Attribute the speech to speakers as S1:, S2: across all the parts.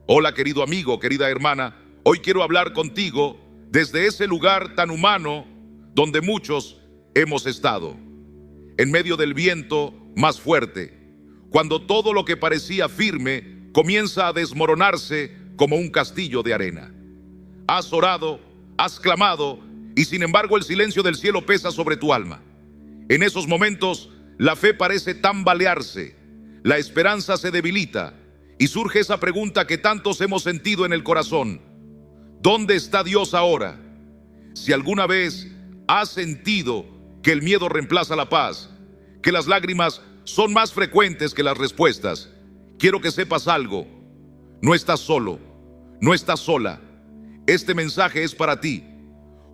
S1: Hola querido amigo, querida hermana, hoy quiero hablar contigo desde ese lugar tan humano donde muchos hemos estado, en medio del viento más fuerte, cuando todo lo que parecía firme comienza a desmoronarse como un castillo de arena. Has orado, has clamado, y sin embargo el silencio del cielo pesa sobre tu alma. En esos momentos la fe parece tambalearse, la esperanza se debilita, y surge esa pregunta que tantos hemos sentido en el corazón: ¿dónde está Dios ahora? Si alguna vez has sentido que el miedo reemplaza la paz, que las lágrimas son más frecuentes que las respuestas, quiero que sepas algo: no estás solo, no estás sola. Este mensaje es para ti.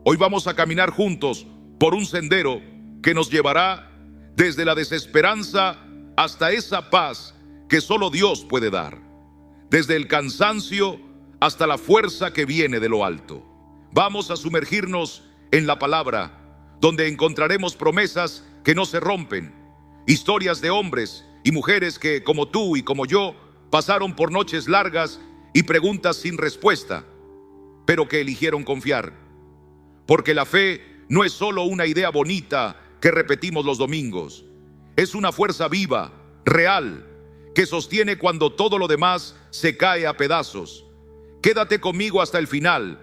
S1: Hoy vamos a caminar juntos por un sendero que nos llevará desde la desesperanza hasta esa paz que solo Dios puede dar, desde el cansancio hasta la fuerza que viene de lo alto. Vamos a sumergirnos en la palabra, donde encontraremos promesas que no se rompen, historias de hombres y mujeres que, como tú y como yo, pasaron por noches largas y preguntas sin respuesta, pero que eligieron confiar. Porque la fe no es solo una idea bonita que repetimos los domingos, es una fuerza viva, real, que sostiene cuando todo lo demás se cae a pedazos. Quédate conmigo hasta el final,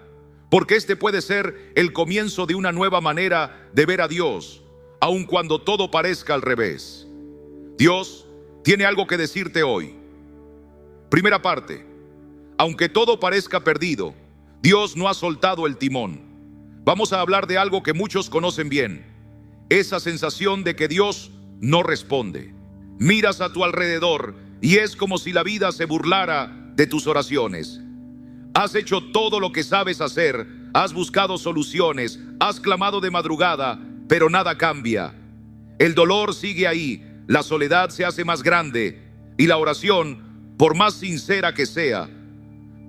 S1: porque este puede ser el comienzo de una nueva manera de ver a Dios, aun cuando todo parezca al revés. Dios tiene algo que decirte hoy. Primera parte: aunque todo parezca perdido, Dios no ha soltado el timón. Vamos a hablar de algo que muchos conocen bien: esa sensación de que Dios no responde. Miras a tu alrededor y es como si la vida se burlara de tus oraciones. Has hecho todo lo que sabes hacer, has buscado soluciones, has clamado de madrugada, pero nada cambia. El dolor sigue ahí, la soledad se hace más grande y la oración, por más sincera que sea,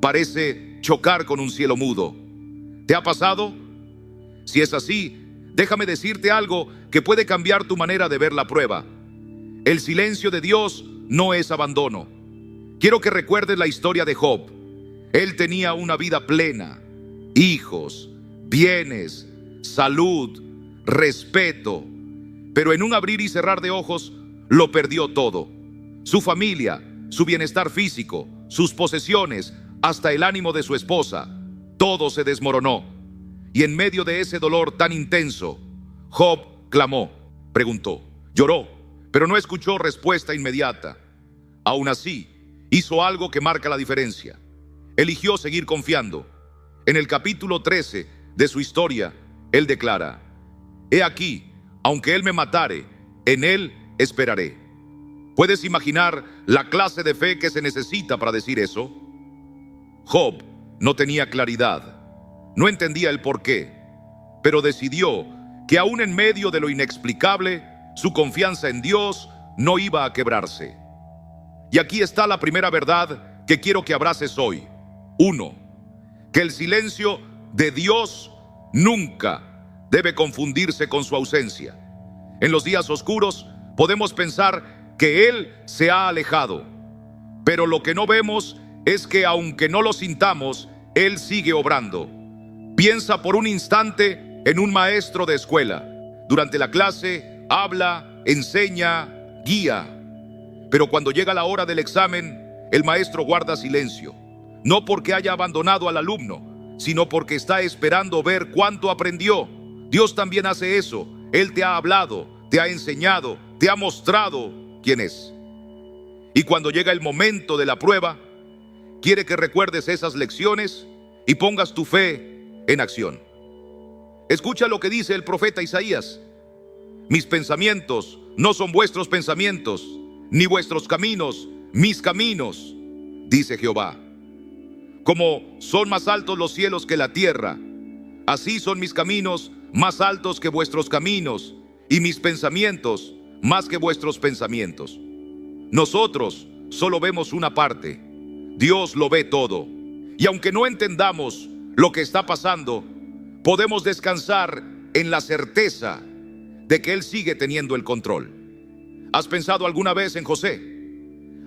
S1: parece chocar con un cielo mudo. ¿Te ha pasado? Si es así, déjame decirte algo que puede cambiar tu manera de ver la prueba. El silencio de Dios no es abandono. Quiero que recuerdes la historia de Job. Él tenía una vida plena: hijos, bienes, salud, respeto. Pero en un abrir y cerrar de ojos, lo perdió todo. Su familia, su bienestar físico, sus posesiones, hasta el ánimo de su esposa. Todo se desmoronó. Y en medio de ese dolor tan intenso, Job clamó, preguntó, lloró, pero no escuchó respuesta inmediata. Aún así, hizo algo que marca la diferencia. Eligió seguir confiando. En el capítulo 13 de su historia, él declara: he aquí, aunque él me matare, en él esperaré. ¿Puedes imaginar la clase de fe que se necesita para decir eso? Job no tenía claridad, no entendía el porqué, pero decidió que aún en medio de lo inexplicable, su confianza en Dios no iba a quebrarse. Y aquí está la primera verdad que quiero que abraces hoy. 1. Que el silencio de Dios nunca debe confundirse con su ausencia. En los días oscuros podemos pensar que Él se ha alejado, pero lo que no vemos es que aunque no lo sintamos, Él sigue obrando. Piensa por un instante en un maestro de escuela. Durante la clase habla, enseña, guía. Pero cuando llega la hora del examen, el maestro guarda silencio. No porque haya abandonado al alumno, sino porque está esperando ver cuánto aprendió. Dios también hace eso. Él te ha hablado, te ha enseñado, te ha mostrado quién es. Y cuando llega el momento de la prueba, quiere que recuerdes esas lecciones y pongas tu fe en acción. Escucha lo que dice el profeta Isaías: mis pensamientos no son vuestros pensamientos, ni vuestros caminos mis caminos, dice Jehová. Como son más altos los cielos que la tierra, así son mis caminos más altos que vuestros caminos, y mis pensamientos más que vuestros pensamientos. Nosotros solo vemos una parte, Dios lo ve todo. Y aunque no entendamos lo que está pasando, podemos descansar en la certeza de que Él sigue teniendo el control. ¿Has pensado alguna vez en José?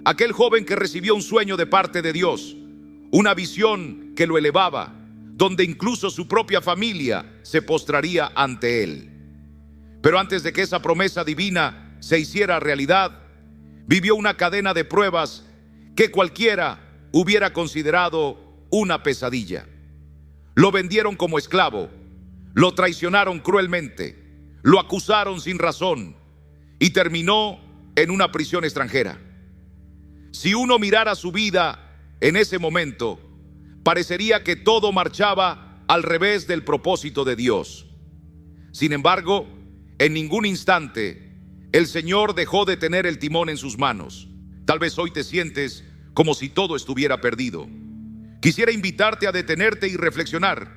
S1: Aquel joven que recibió un sueño de parte de Dios, una visión que lo elevaba, donde incluso su propia familia se postraría ante él. Pero antes de que esa promesa divina se hiciera realidad, vivió una cadena de pruebas que cualquiera hubiera considerado una pesadilla. Lo vendieron como esclavo, lo traicionaron cruelmente, lo acusaron sin razón y terminó en una prisión extranjera. Si uno mirara su vida en ese momento, parecería que todo marchaba al revés del propósito de Dios. Sin embargo, en ningún instante el Señor dejó de tener el timón en sus manos. Tal vez hoy te sientes como si todo estuviera perdido. Quisiera invitarte a detenerte y reflexionar.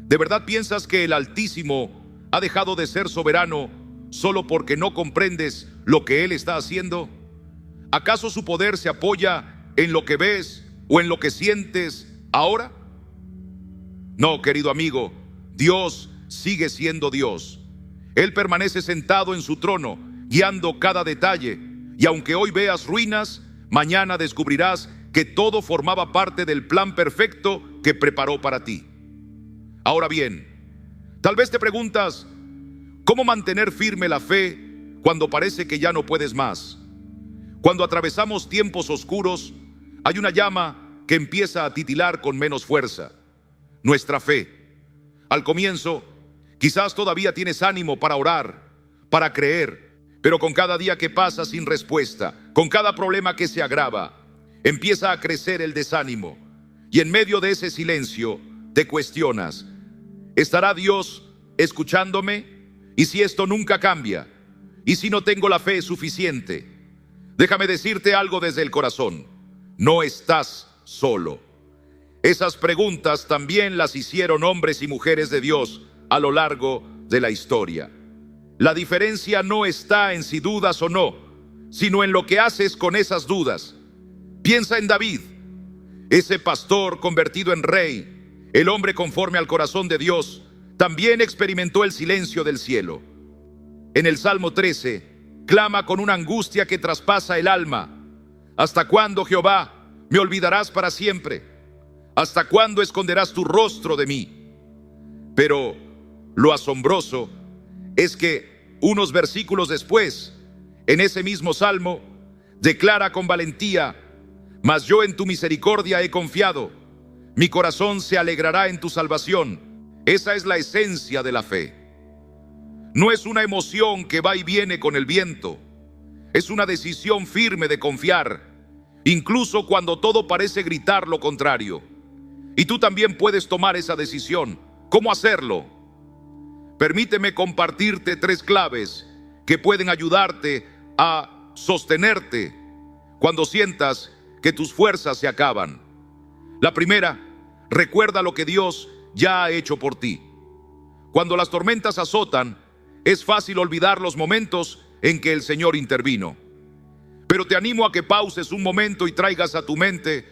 S1: ¿De verdad piensas que el Altísimo ha dejado de ser soberano solo porque no comprendes lo que Él está haciendo? ¿Acaso su poder se apoya en lo que ves o en lo que sientes ahora? No, querido amigo, Dios sigue siendo Dios. Él permanece sentado en su trono, guiando cada detalle, y aunque hoy veas ruinas, mañana descubrirás que todo formaba parte del plan perfecto que preparó para ti. Ahora bien, tal vez te preguntas, ¿cómo mantener firme la fe cuando parece que ya no puedes más? Cuando atravesamos tiempos oscuros, hay una llama que empieza a titilar con menos fuerza: nuestra fe. Al comienzo, quizás todavía tienes ánimo para orar, para creer, pero con cada día que pasa sin respuesta, con cada problema que se agrava, empieza a crecer el desánimo. Y en medio de ese silencio, te cuestionas: ¿estará Dios escuchándome? ¿Y si esto nunca cambia? ¿Y si no tengo la fe suficiente? Déjame decirte algo desde el corazón: no estás solo. Esas preguntas también las hicieron hombres y mujeres de Dios a lo largo de la historia. La diferencia no está en si dudas o no, sino en lo que haces con esas dudas. Piensa en David, ese pastor convertido en rey, el hombre conforme al corazón de Dios. También experimentó el silencio del cielo. En el Salmo 13, clama con una angustia que traspasa el alma: ¿hasta cuándo, Jehová, me olvidarás para siempre? ¿Hasta cuándo esconderás tu rostro de mí? Pero lo asombroso es que unos versículos después, en ese mismo salmo, declara con valentía: mas yo en tu misericordia he confiado, mi corazón se alegrará en tu salvación. Esa es la esencia de la fe. No es una emoción que va y viene con el viento, es una decisión firme de confiar, incluso cuando todo parece gritar lo contrario. Y tú también puedes tomar esa decisión. ¿Cómo hacerlo? Permíteme compartirte 3 claves que pueden ayudarte a sostenerte cuando sientas que tus fuerzas se acaban. La primera: recuerda lo que Dios ya ha hecho por ti. Cuando las tormentas azotan, es fácil olvidar los momentos en que el Señor intervino. Pero te animo a que pauses un momento y traigas a tu mente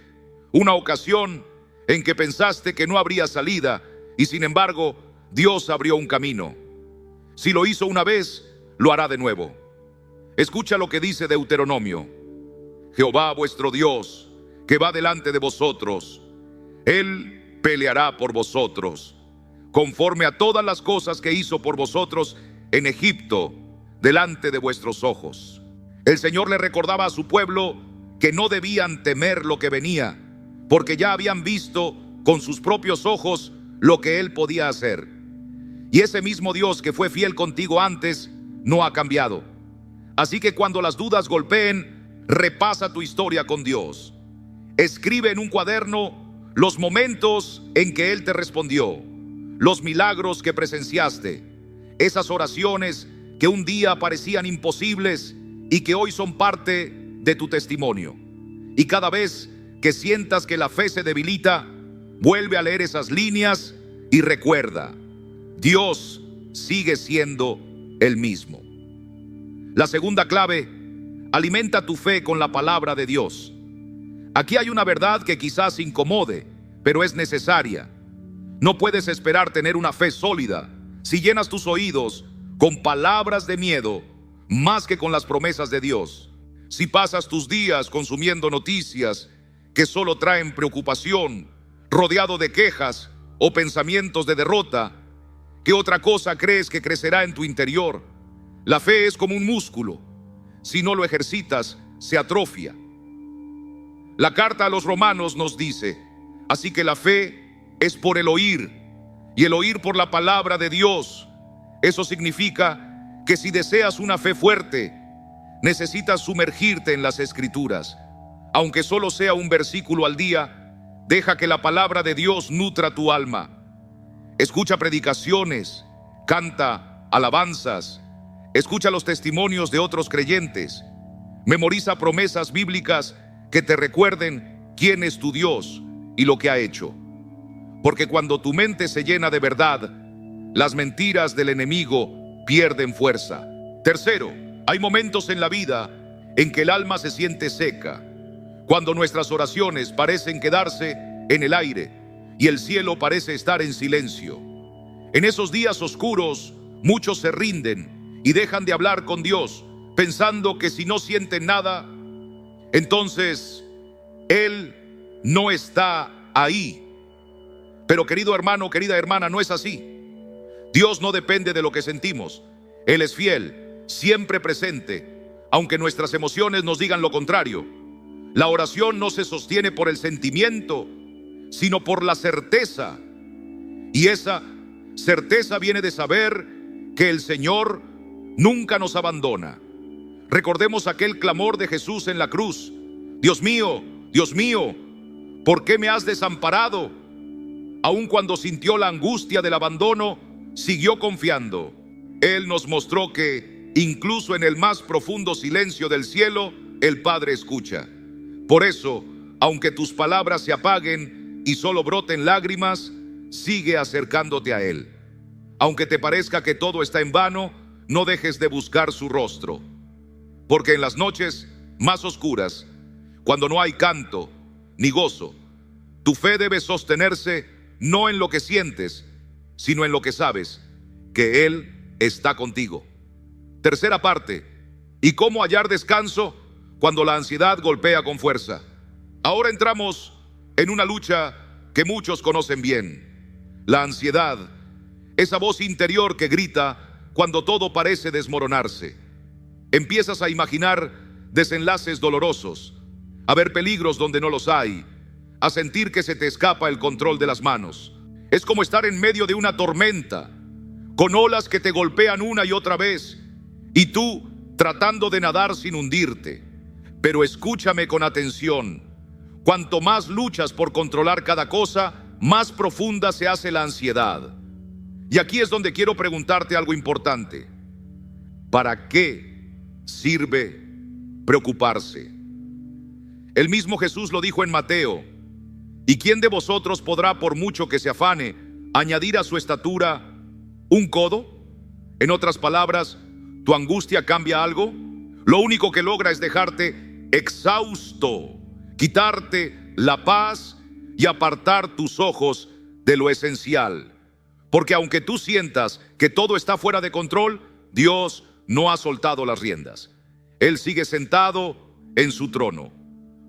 S1: una ocasión en que pensaste que no habría salida y sin embargo Dios abrió un camino. Si lo hizo una vez, lo hará de nuevo. Escucha lo que dice Deuteronomio: Jehová vuestro Dios, que va delante de vosotros, Él peleará por vosotros, conforme a todas las cosas que hizo por vosotros en Egipto, delante de vuestros ojos. El Señor le recordaba a su pueblo que no debían temer lo que venía, porque ya habían visto con sus propios ojos lo que Él podía hacer. Y ese mismo Dios que fue fiel contigo antes, no ha cambiado. Así que cuando las dudas golpeen, repasa tu historia con Dios. Escribe en un cuaderno los momentos en que Él te respondió, los milagros que presenciaste, esas oraciones que un día parecían imposibles y que hoy son parte de tu testimonio. Y cada vez que sientas que la fe se debilita, vuelve a leer esas líneas y recuerda: Dios sigue siendo el mismo. La segunda clave: alimenta tu fe con la palabra de Dios. Aquí hay una verdad que quizás incomode, pero es necesaria. No puedes esperar tener una fe sólida si llenas tus oídos con palabras de miedo más que con las promesas de Dios. Si pasas tus días consumiendo noticias que solo traen preocupación, rodeado de quejas o pensamientos de derrota? ¿Qué otra cosa crees que crecerá en tu interior? La fe es como un músculo. Si no lo ejercitas, se atrofia. La carta a los Romanos nos dice: así que la fe es por el oír, y el oír por la palabra de Dios. Eso significa que si deseas una fe fuerte, necesitas sumergirte en las Escrituras. Aunque solo sea un versículo al día, deja que la palabra de Dios nutra tu alma. Escucha predicaciones, canta alabanzas, escucha los testimonios de otros creyentes, memoriza promesas bíblicas que te recuerden quién es tu Dios y lo que ha hecho. Porque cuando tu mente se llena de verdad, las mentiras del enemigo pierden fuerza. Tercero, hay momentos en la vida en que el alma se siente seca, cuando nuestras oraciones parecen quedarse en el aire y el cielo parece estar en silencio. En esos días oscuros, muchos se rinden y dejan de hablar con Dios, pensando que si no sienten nada, entonces Él no está ahí. Pero querido hermano, querida hermana, no es así. Dios no depende de lo que sentimos. Él es fiel, siempre presente, aunque nuestras emociones nos digan lo contrario. La oración no se sostiene por el sentimiento, sino por la certeza. Y esa certeza viene de saber que el Señor nunca nos abandona. Recordemos aquel clamor de Jesús en la cruz: Dios mío, ¿por qué me has desamparado? Aun cuando sintió la angustia del abandono, siguió confiando. Él nos mostró que incluso en el más profundo silencio del cielo, el Padre escucha. Por eso, aunque tus palabras se apaguen y solo broten lágrimas, sigue acercándote a Él. Aunque te parezca que todo está en vano, no dejes de buscar su rostro. Porque en las noches más oscuras, cuando no hay canto ni gozo, tu fe debe sostenerse no en lo que sientes, sino en lo que sabes, que Él está contigo. Tercera parte, ¿y cómo hallar descanso cuando la ansiedad golpea con fuerza? Ahora entramos en una lucha que muchos conocen bien. La ansiedad, esa voz interior que grita cuando todo parece desmoronarse. Empiezas a imaginar desenlaces dolorosos, a ver peligros donde no los hay, a sentir que se te escapa el control de las manos. Es como estar en medio de una tormenta, con olas que te golpean una y otra vez, y tú tratando de nadar sin hundirte. Pero escúchame con atención: cuanto más luchas por controlar cada cosa, más profunda se hace la ansiedad. Y aquí es donde quiero preguntarte algo importante. ¿Para qué sirve preocuparse? El mismo Jesús lo dijo en Mateo: ¿y quién de vosotros podrá, por mucho que se afane, añadir a su estatura un codo? En otras palabras, ¿tu angustia cambia algo? Lo único que logra es dejarte exhausto, quitarte la paz y apartar tus ojos de lo esencial. Porque aunque tú sientas que todo está fuera de control, Dios no ha soltado las riendas. Él sigue sentado en su trono.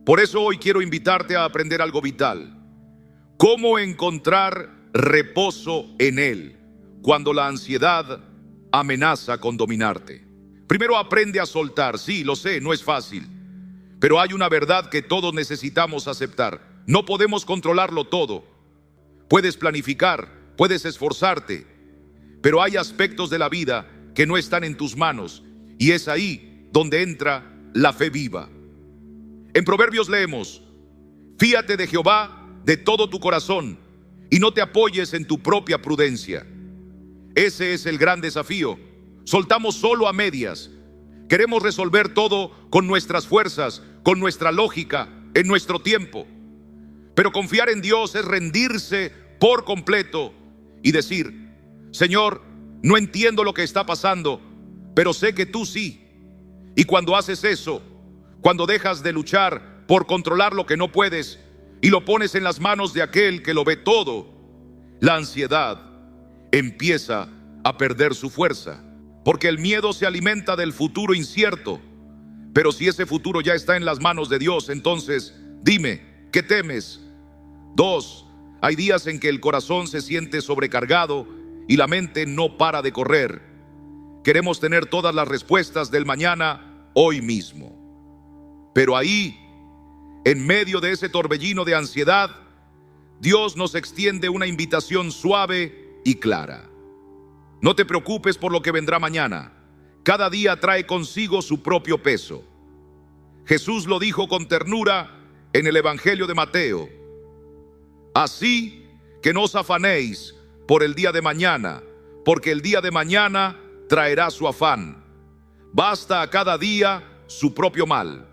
S1: Por eso hoy quiero invitarte a aprender algo vital: cómo encontrar reposo en Él cuando la ansiedad amenaza con dominarte. Primero aprende a soltar. Sí, lo sé, no es fácil, pero hay una verdad que todos necesitamos aceptar: no podemos controlarlo todo. Puedes planificar, puedes esforzarte, pero hay aspectos de la vida que no están en tus manos, y es ahí donde entra la fe viva. En Proverbios leemos: fíate de Jehová de todo tu corazón y no te apoyes en tu propia prudencia. Ese es el gran desafío. Soltamos solo a medias. Queremos resolver todo con nuestras fuerzas, con nuestra lógica, en nuestro tiempo. Pero confiar en Dios es rendirse por completo y decir: Señor, no entiendo lo que está pasando, pero sé que tú sí. Y cuando haces eso, cuando dejas de luchar por controlar lo que no puedes y lo pones en las manos de aquel que lo ve todo, la ansiedad empieza a perder su fuerza. Porque el miedo se alimenta del futuro incierto. Pero si ese futuro ya está en las manos de Dios, entonces dime, qué temes? 2. Hay días en que el corazón se siente sobrecargado y la mente no para de correr. Queremos tener todas las respuestas del mañana hoy mismo. Pero ahí, en medio de ese torbellino de ansiedad, Dios nos extiende una invitación suave y clara. No te preocupes por lo que vendrá mañana. Cada día trae consigo su propio peso. Jesús lo dijo con ternura en el Evangelio de Mateo. Así que no os afanéis por el día de mañana, porque el día de mañana traerá su afán. Basta a cada día su propio mal.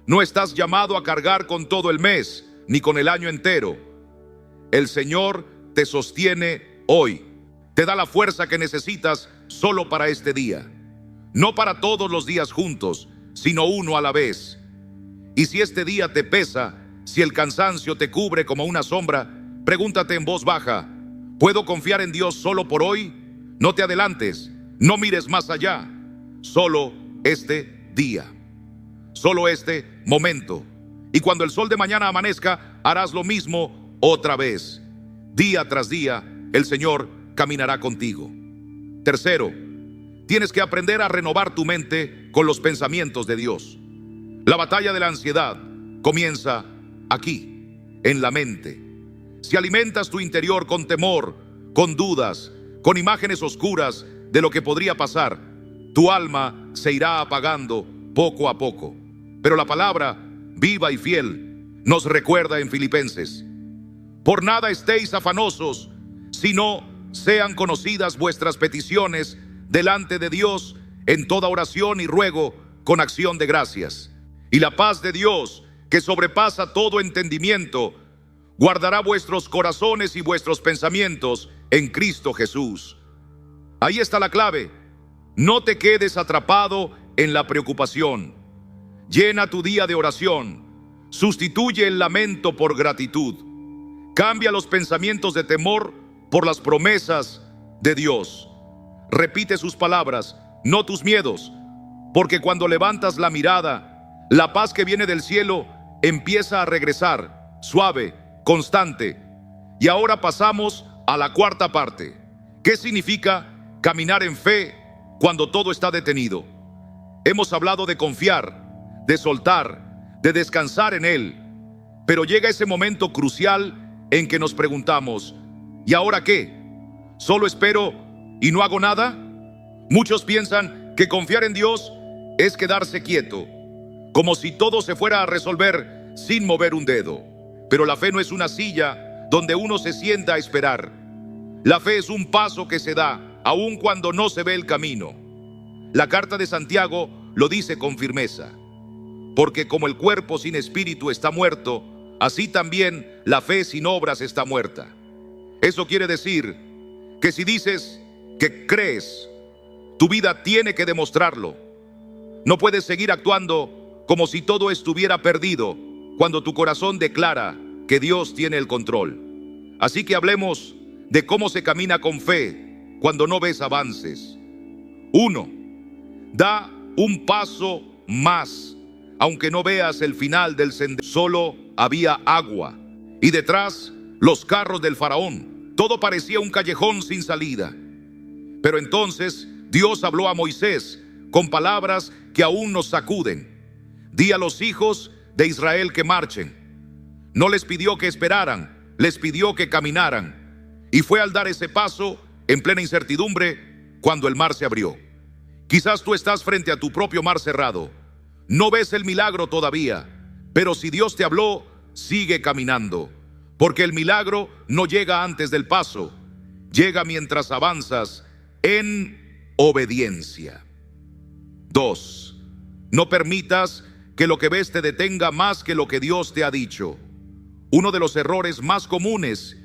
S1: No estás llamado a cargar con todo el mes, ni con el año entero. El Señor te sostiene hoy. Te da la fuerza que necesitas solo para este día. No para todos los días juntos, sino uno a la vez. Y si este día te pesa, si el cansancio te cubre como una sombra, pregúntate en voz baja: ¿puedo confiar en Dios solo por hoy? No te adelantes, no mires más allá. Solo este día, solo este momento. Y cuando el sol de mañana amanezca, harás lo mismo otra vez. Día tras día, el Señor caminará contigo. Tercero, tienes que aprender a renovar tu mente con los pensamientos de Dios. La batalla de la ansiedad comienza aquí, en la mente. Si alimentas tu interior con temor, con dudas, con imágenes oscuras de lo que podría pasar, tu alma se irá apagando poco a poco. Pero la palabra, viva y fiel, nos recuerda en Filipenses: por nada estéis afanosos, sino sean conocidas vuestras peticiones delante de Dios en toda oración y ruego con acción de gracias. Y la paz de Dios, que sobrepasa todo entendimiento, guardará vuestros corazones y vuestros pensamientos en Cristo Jesús. Ahí está la clave. No te quedes atrapado en la preocupación. Llena tu día de oración. Sustituye el lamento por gratitud. Cambia los pensamientos de temor por las promesas de Dios. Repite sus palabras, no tus miedos, porque cuando levantas la mirada, la paz que viene del cielo empieza a regresar, suave, constante. Y ahora pasamos a la cuarta parte. ¿Qué significa caminar en fe cuando todo está detenido? Hemos hablado de confiar, de soltar, de descansar en Él. Pero llega ese momento crucial en que nos preguntamos: ¿y ahora qué? ¿Solo espero y no hago nada? Muchos piensan que confiar en Dios es quedarse quieto, como si todo se fuera a resolver sin mover un dedo. Pero la fe no es una silla donde uno se sienta a esperar. La fe es un paso que se da, aun cuando no se ve el camino. La carta de Santiago lo dice con firmeza: porque como el cuerpo sin espíritu está muerto, así también la fe sin obras está muerta. Eso quiere decir que si dices que crees, tu vida tiene que demostrarlo. No puedes seguir actuando como si todo estuviera perdido cuando tu corazón declara que Dios tiene el control. Así que hablemos de cómo se camina con fe cuando no ves avances. 1. Da un paso más, aunque no veas el final del sendero. Solo había agua y detrás los carros del faraón. Todo parecía un callejón sin salida. Pero entonces Dios habló a Moisés con palabras que aún nos sacuden. Di a los hijos de Israel que marchen. No les pidió que esperaran, les pidió que caminaran. Y fue al dar ese paso, en plena incertidumbre, cuando el mar se abrió. Quizás tú estás frente a tu propio mar cerrado. No ves el milagro todavía, pero si Dios te habló, sigue caminando. Porque el milagro no llega antes del paso, llega mientras avanzas en obediencia. 2. No permitas que lo que ves te detenga más que lo que Dios te ha dicho. Uno de los errores más comunes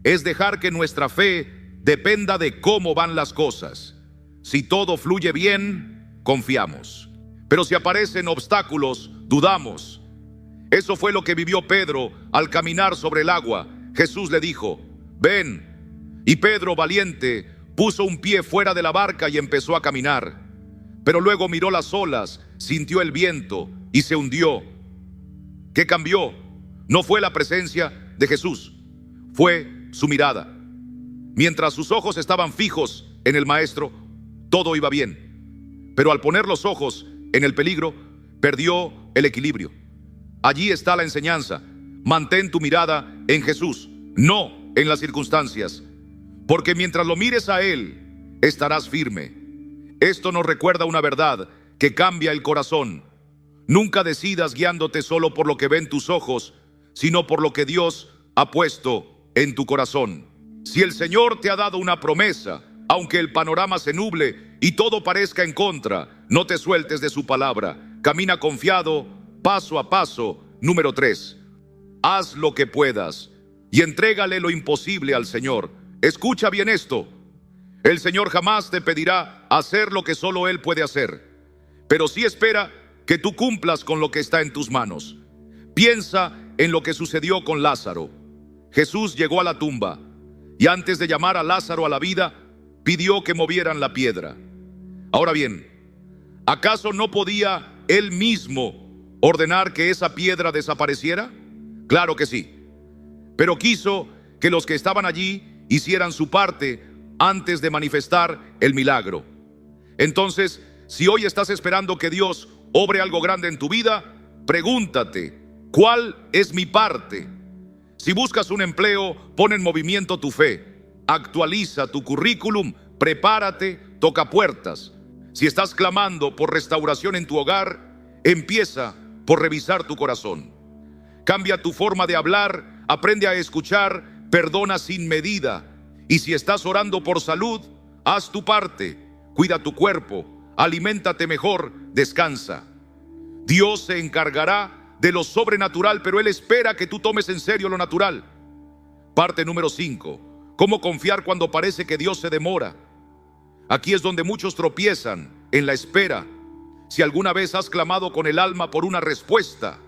S1: es dejar que nuestra fe dependa de cómo van las cosas. Si todo fluye bien, confiamos. Pero si aparecen obstáculos, dudamos. Eso fue lo que vivió Pedro al caminar sobre el agua. Jesús le dijo: ven. Y Pedro, valiente, puso un pie fuera de la barca y empezó a caminar. Pero luego miró las olas, sintió el viento y se hundió. ¿Qué cambió? No fue la presencia de Jesús, fue su mirada. Mientras sus ojos estaban fijos en el Maestro, todo iba bien. Pero al poner los ojos en el peligro, perdió el equilibrio. Allí está la enseñanza. Mantén tu mirada en Jesús, no en las circunstancias, porque mientras lo mires a Él, estarás firme. Esto nos recuerda una verdad que cambia el corazón. Nunca decidas guiándote solo por lo que ven tus ojos, sino por lo que Dios ha puesto en tu corazón. Si el Señor te ha dado una promesa, aunque el panorama se nuble y todo parezca en contra, no te sueltes de su palabra. Camina confiado, paso a paso. Número 3. Haz lo que puedas y entrégale lo imposible al Señor. Escucha bien esto. El Señor jamás te pedirá hacer lo que solo Él puede hacer, pero sí espera que tú cumplas con lo que está en tus manos. Piensa en lo que sucedió con Lázaro. Jesús llegó a la tumba y antes de llamar a Lázaro a la vida, pidió que movieran la piedra. Ahora bien, ¿acaso no podía Él mismo ordenar que esa piedra desapareciera? Claro que sí, pero quiso que los que estaban allí hicieran su parte antes de manifestar el milagro. Entonces, si hoy estás esperando que Dios obre algo grande en tu vida, pregúntate, ¿cuál es mi parte? Si buscas un empleo, pon en movimiento tu fe, actualiza tu currículum, prepárate, toca puertas. Si estás clamando por restauración en tu hogar, empieza por revisar tu corazón. Cambia tu forma de hablar, aprende a escuchar, perdona sin medida. Y si estás orando por salud, haz tu parte, cuida tu cuerpo, aliméntate mejor, descansa. Dios se encargará de lo sobrenatural, pero Él espera que tú tomes en serio lo natural. Parte número 5. ¿Cómo confiar cuando parece que Dios se demora? Aquí es donde muchos tropiezan, en la espera. Si alguna vez has clamado con el alma por una respuesta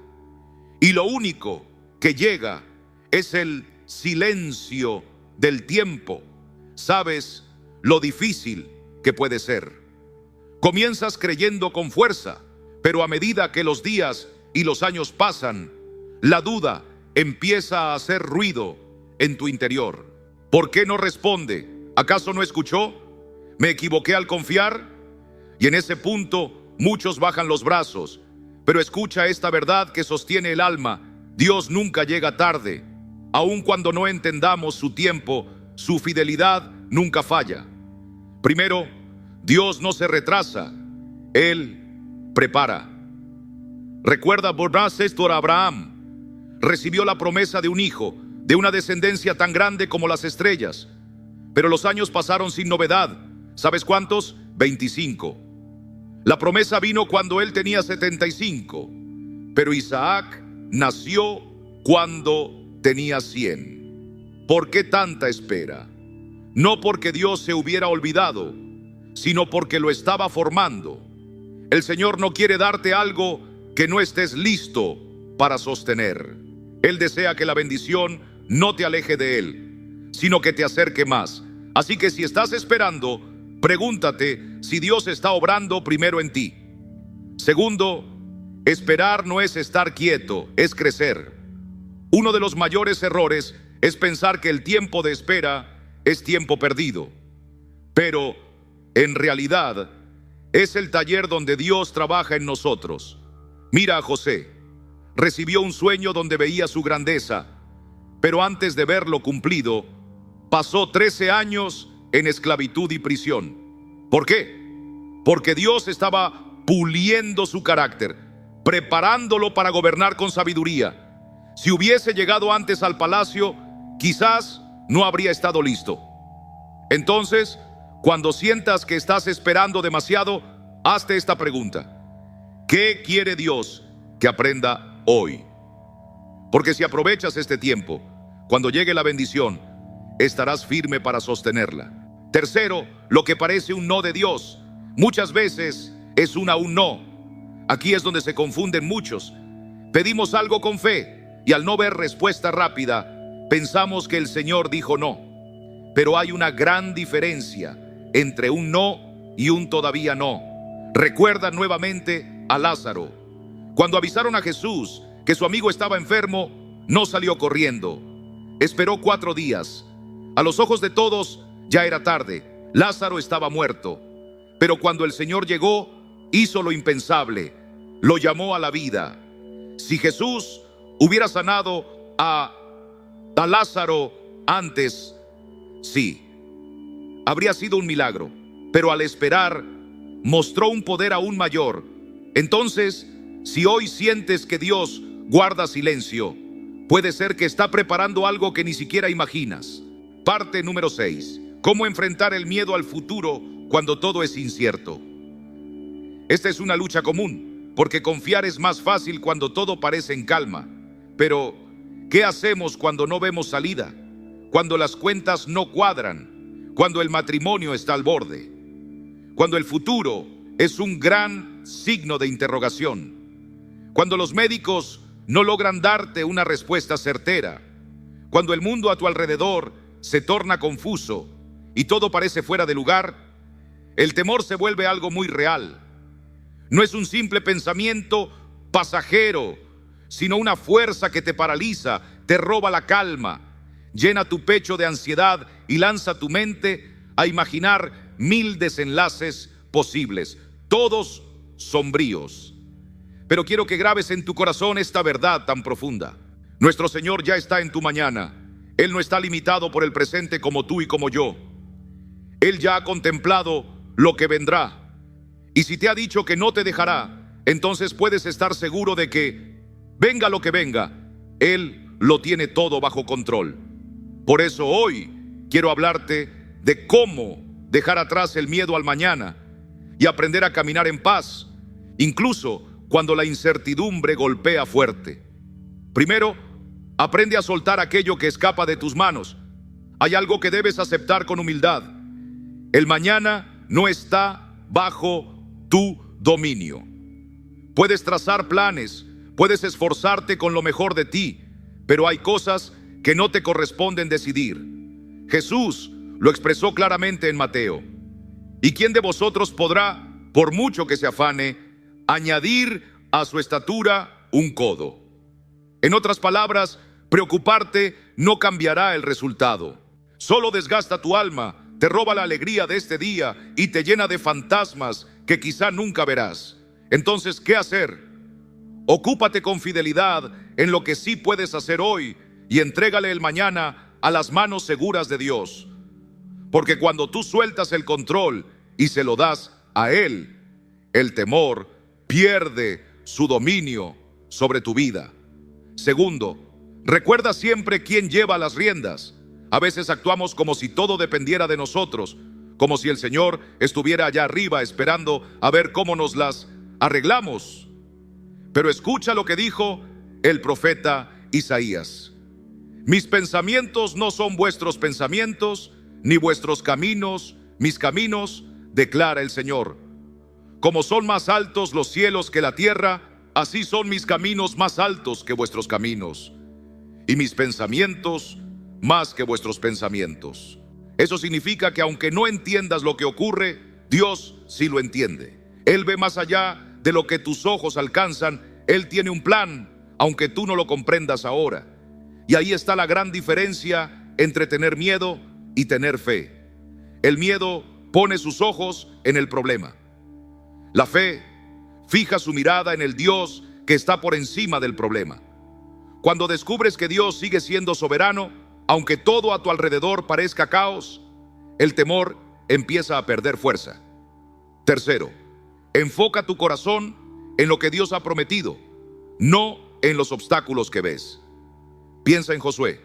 S1: y lo único que llega es el silencio del tiempo, sabes lo difícil que puede ser. Comienzas creyendo con fuerza, pero a medida que los días y los años pasan, la duda empieza a hacer ruido en tu interior. ¿Por qué no responde? ¿Acaso no escuchó? ¿Me equivoqué al confiar? Y en ese punto muchos bajan los brazos. Pero escucha esta verdad que sostiene el alma: Dios nunca llega tarde. Aun cuando no entendamos su tiempo, su fidelidad nunca falla. Primero, Dios no se retrasa, Él prepara. Recuerda, por Abraham recibió la promesa de un hijo, de una descendencia tan grande como las estrellas. Pero los años pasaron sin novedad. ¿Sabes cuántos? 25. La promesa vino cuando él tenía 75, pero Isaac nació cuando tenía 100. ¿Por qué tanta espera? No porque Dios se hubiera olvidado, sino porque lo estaba formando. El Señor no quiere darte algo que no estés listo para sostener. Él desea que la bendición no te aleje de Él, sino que te acerque más. Así que si estás esperando, pregúntate si Dios está obrando primero en ti. Segundo, esperar no es estar quieto, es crecer. Uno de los mayores errores es pensar que el tiempo de espera es tiempo perdido. Pero, en realidad, es el taller donde Dios trabaja en nosotros. Mira a José. Recibió un sueño donde veía su grandeza, pero antes de verlo cumplido, pasó 13 años en esclavitud y prisión. ¿Por qué? Porque Dios estaba puliendo su carácter, preparándolo para gobernar con sabiduría. Si hubiese llegado antes al palacio, quizás no habría estado listo. Entonces, cuando sientas que estás esperando demasiado, hazte esta pregunta: ¿qué quiere Dios que aprenda hoy? Porque si aprovechas este tiempo, cuando llegue la bendición, estarás firme para sostenerla. Tercero, lo que parece un no de Dios, muchas veces es un no. Aquí es donde se confunden muchos. Pedimos algo con fe y al no ver respuesta rápida, pensamos que el Señor dijo no. Pero hay una gran diferencia entre un no y un todavía no. Recuerda nuevamente a Lázaro. Cuando avisaron a Jesús que su amigo estaba enfermo, no salió corriendo. Esperó 4 días. A los ojos de todos ya era tarde. Lázaro estaba muerto. Pero cuando el Señor llegó, hizo lo impensable. Lo llamó a la vida. Si Jesús hubiera sanado a Lázaro antes, sí, habría sido un milagro. Pero al esperar, mostró un poder aún mayor. Entonces, si hoy sientes que Dios guarda silencio, puede ser que está preparando algo que ni siquiera imaginas. Parte número 6. ¿Cómo enfrentar el miedo al futuro cuando todo es incierto? Esta es una lucha común, porque confiar es más fácil cuando todo parece en calma. Pero, ¿qué hacemos cuando no vemos salida? Cuando las cuentas no cuadran, cuando el matrimonio está al borde, cuando el futuro es un gran signo de interrogación, cuando los médicos no logran darte una respuesta certera, cuando el mundo a tu alrededor se torna confuso y todo parece fuera de lugar. El temor se vuelve algo muy real. No es un simple pensamiento pasajero, sino una fuerza que te paraliza, te roba la calma, llena tu pecho de ansiedad y lanza tu mente a imaginar 1000 desenlaces posibles, todos sombríos. Pero quiero que grabes en tu corazón esta verdad tan profunda. Nuestro Señor ya está en tu mañana. Él no está limitado por el presente como tú y como yo. Él ya ha contemplado lo que vendrá. Y si te ha dicho que no te dejará, entonces puedes estar seguro de que, venga lo que venga, Él lo tiene todo bajo control. Por eso hoy quiero hablarte de cómo dejar atrás el miedo al mañana y aprender a caminar en paz, incluso cuando la incertidumbre golpea fuerte. Primero, aprende a soltar aquello que escapa de tus manos. Hay algo que debes aceptar con humildad. El mañana no está bajo tu dominio. Puedes trazar planes, puedes esforzarte con lo mejor de ti, pero hay cosas que no te corresponden decidir. Jesús lo expresó claramente en Mateo. ¿Y quién de vosotros podrá, por mucho que se afane, añadir a su estatura un codo? En otras palabras, preocuparte no cambiará el resultado. Solo desgasta tu alma, te roba la alegría de este día y te llena de fantasmas que quizá nunca verás. Entonces, ¿qué hacer? Ocúpate con fidelidad en lo que sí puedes hacer hoy y entrégale el mañana a las manos seguras de Dios. Porque cuando tú sueltas el control y se lo das a Él, el temor pierde su dominio sobre tu vida. Segundo, recuerda siempre quién lleva las riendas. A veces actuamos como si todo dependiera de nosotros, como si el Señor estuviera allá arriba esperando a ver cómo nos las arreglamos. Pero escucha lo que dijo el profeta Isaías. Mis pensamientos no son vuestros pensamientos, ni vuestros caminos, mis caminos, declara el Señor. Como son más altos los cielos que la tierra, así son mis caminos más altos que vuestros caminos, y mis pensamientos más que vuestros pensamientos. Eso significa que aunque no entiendas lo que ocurre, Dios sí lo entiende. Él ve más allá de lo que tus ojos alcanzan. Él tiene un plan, aunque tú no lo comprendas ahora. Y ahí está la gran diferencia entre tener miedo y tener fe. El miedo pone sus ojos en el problema. La fe fija su mirada en el Dios que está por encima del problema. Cuando descubres que Dios sigue siendo soberano, aunque todo a tu alrededor parezca caos, el temor empieza a perder fuerza. Tercero, enfoca tu corazón en lo que Dios ha prometido, no en los obstáculos que ves. Piensa en Josué.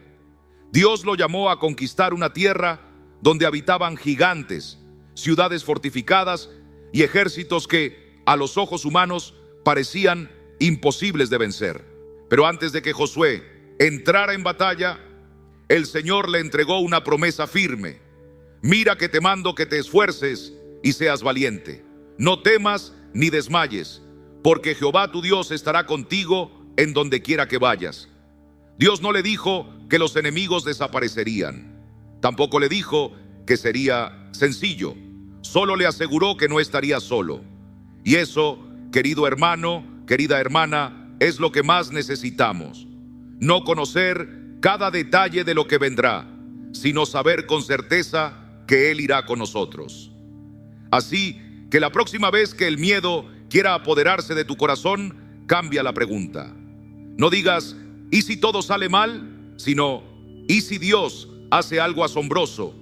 S1: Dios lo llamó a conquistar una tierra donde habitaban gigantes, ciudades fortificadas y ejércitos que a los ojos humanos parecían imposibles de vencer. Pero antes de que Josué entrara en batalla, el Señor le entregó una promesa firme. Mira que te mando que te esfuerces y seas valiente. No temas ni desmayes, porque Jehová tu Dios estará contigo en donde quiera que vayas. Dios no le dijo que los enemigos desaparecerían. Tampoco le dijo que sería sencillo. Solo le aseguró que no estaría solo. Y eso, querido hermano, querida hermana, es lo que más necesitamos. no conocer cada detalle de lo que vendrá, sino saber con certeza que Él irá con nosotros. Así que la próxima vez que el miedo quiera apoderarse de tu corazón, cambia la pregunta. No digas, ¿y si todo sale mal? Sino, ¿y si Dios hace algo asombroso?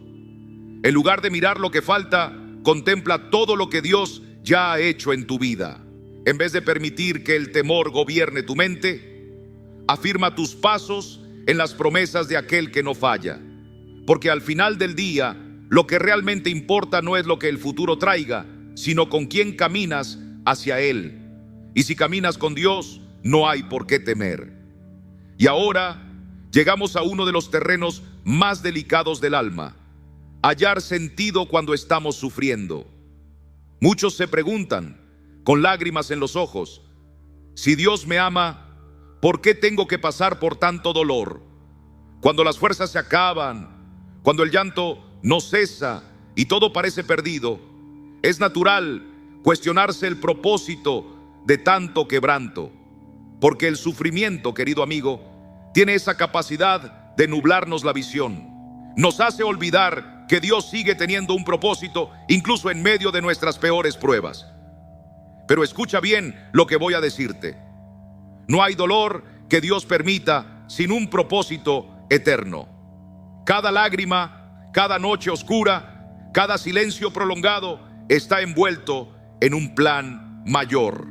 S1: En lugar de mirar lo que falta, contempla todo lo que Dios ya ha hecho en tu vida. En vez de permitir que el temor gobierne tu mente, afirma tus pasos en las promesas de aquel que no falla. Porque al final del día, lo que realmente importa no es lo que el futuro traiga, sino con quién caminas hacia Él. Y si caminas con Dios, no hay por qué temer. Y ahora llegamos a uno de los terrenos más delicados del alma: hallar sentido cuando estamos sufriendo. Muchos se preguntan, con lágrimas en los ojos, si Dios me ama, ¿por qué tengo que pasar por tanto dolor? Cuando las fuerzas se acaban, cuando el llanto no cesa y todo parece perdido, es natural cuestionarse el propósito de tanto quebranto, porque el sufrimiento, querido amigo, tiene esa capacidad de nublarnos la visión. Nos hace olvidar que Dios sigue teniendo un propósito incluso en medio de nuestras peores pruebas. Pero escucha bien lo que voy a decirte. No hay dolor que Dios permita sin un propósito eterno. Cada lágrima, cada noche oscura, cada silencio prolongado está envuelto en un plan mayor.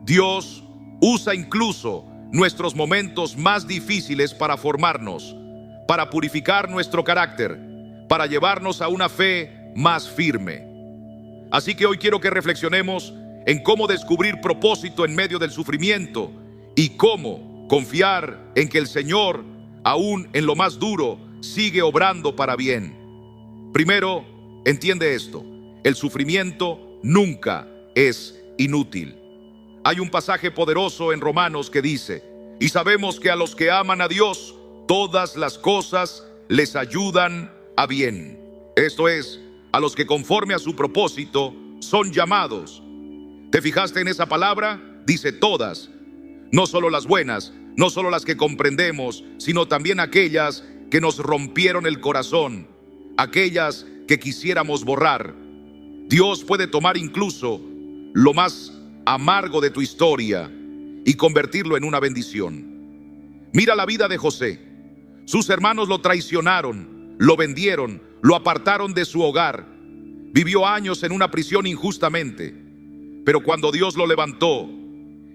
S1: Dios usa incluso nuestros momentos más difíciles para formarnos, para purificar nuestro carácter, para llevarnos a una fe más firme. Así que hoy quiero que reflexionemos en cómo descubrir propósito en medio del sufrimiento y cómo confiar en que el Señor, aún en lo más duro, sigue obrando para bien. Primero, entiende esto: el sufrimiento nunca es inútil. Hay un pasaje poderoso en Romanos que dice: y sabemos que a los que aman a Dios, todas las cosas les ayudan a bien. Esto es, a los que conforme a su propósito son llamados. ¿Te fijaste en esa palabra? Dice todas. No solo las buenas, no solo las que comprendemos, sino también aquellas que nos rompieron el corazón, aquellas que quisiéramos borrar. Dios puede tomar incluso lo más amargo de tu historia y convertirlo en una bendición. Mira la vida de José. Sus hermanos lo traicionaron, lo vendieron, lo apartaron de su hogar. Vivió años en una prisión injustamente. Pero cuando Dios lo levantó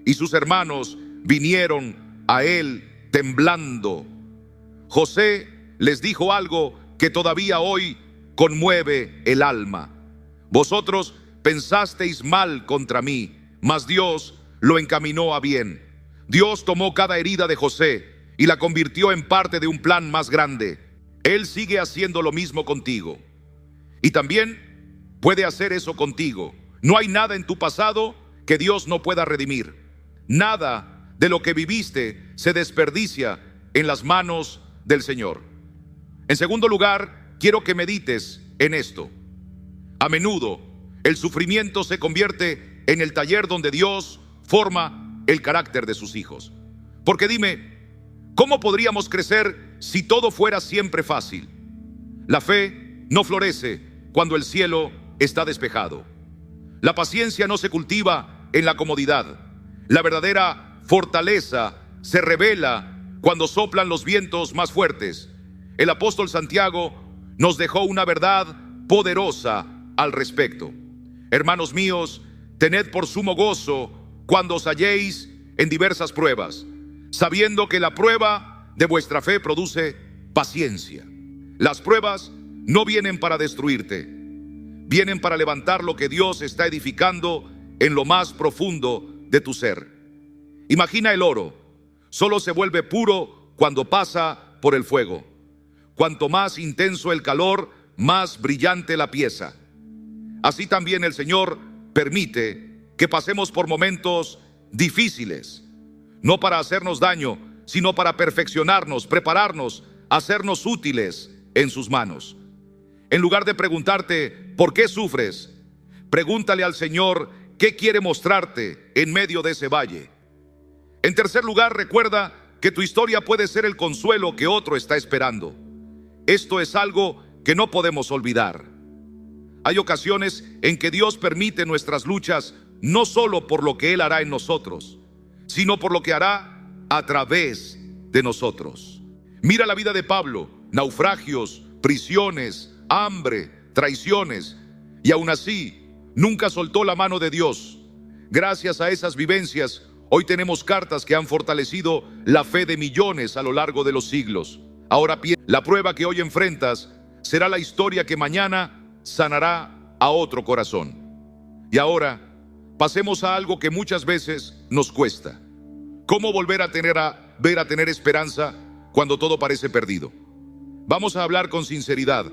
S1: y sus hermanos vinieron a él temblando, José les dijo algo que todavía hoy conmueve el alma. Vosotros pensasteis mal contra mí, mas Dios lo encaminó a bien. Dios tomó cada herida de José y la convirtió en parte de un plan más grande. Él sigue haciendo lo mismo contigo. Y también puede hacer eso contigo. No hay nada en tu pasado que Dios no pueda redimir. Nada de lo que viviste se desperdicia en las manos del Señor. En segundo lugar, quiero que medites en esto. A menudo, el sufrimiento se convierte en el taller donde Dios forma el carácter de sus hijos. Porque dime, ¿cómo podríamos crecer si todo fuera siempre fácil? La fe no florece cuando el cielo está despejado. La paciencia no se cultiva en la comodidad. La verdadera fortaleza se revela cuando soplan los vientos más fuertes. El apóstol Santiago nos dejó una verdad poderosa al respecto. Hermanos míos, tened por sumo gozo cuando os halléis en diversas pruebas, sabiendo que la prueba de vuestra fe produce paciencia. Las pruebas no vienen para destruirte, vienen para levantar lo que Dios está edificando en lo más profundo de tu ser. Imagina el oro, solo se vuelve puro cuando pasa por el fuego. Cuanto más intenso el calor, más brillante la pieza. Así también el Señor permite que pasemos por momentos difíciles, no para hacernos daño, sino para perfeccionarnos, prepararnos, hacernos útiles en sus manos. En lugar de preguntarte ¿por qué sufres?, pregúntale al Señor qué quiere mostrarte en medio de ese valle. En tercer lugar, recuerda que tu historia puede ser el consuelo que otro está esperando. Esto es algo que no podemos olvidar. Hay ocasiones en que Dios permite nuestras luchas no solo por lo que Él hará en nosotros, sino por lo que hará a través de nosotros. Mira la vida de Pablo: naufragios, prisiones, hambre, traiciones, y aún así nunca soltó la mano de Dios. Gracias a esas vivencias, hoy tenemos cartas que han fortalecido la fe de millones a lo largo de los siglos. Ahora, la prueba que hoy enfrentas será la historia que mañana sanará a otro corazón. Y ahora, pasemos a algo que muchas veces nos cuesta. ¿Cómo volver a tener esperanza cuando todo parece perdido? Vamos a hablar con sinceridad.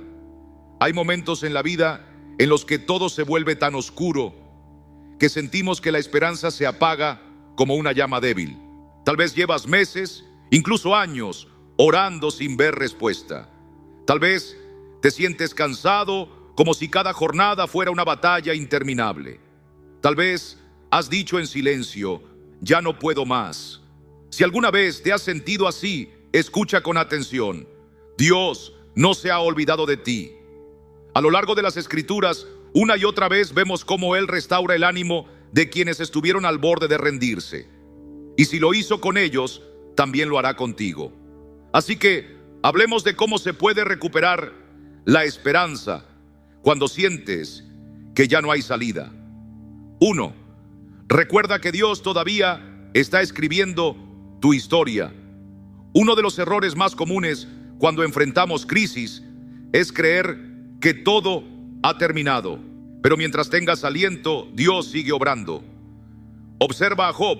S1: Hay momentos en la vida en los que todo se vuelve tan oscuro que sentimos que la esperanza se apaga como una llama débil. Tal vez llevas meses, incluso años, orando sin ver respuesta. Tal vez te sientes cansado, como si cada jornada fuera una batalla interminable. Tal vez has dicho en silencio: ya no puedo más. Si alguna vez te has sentido así, escucha con atención. Dios no se ha olvidado de ti. A lo largo de las Escrituras, una y otra vez vemos cómo Él restaura el ánimo de quienes estuvieron al borde de rendirse. Y si lo hizo con ellos, también lo hará contigo. Así que hablemos de cómo se puede recuperar la esperanza cuando sientes que ya no hay salida. 1. Recuerda que Dios todavía está escribiendo tu historia. Uno de los errores más comunes cuando enfrentamos crisis es creer que todo ha terminado. Pero mientras tengas aliento, Dios sigue obrando. Observa a Job: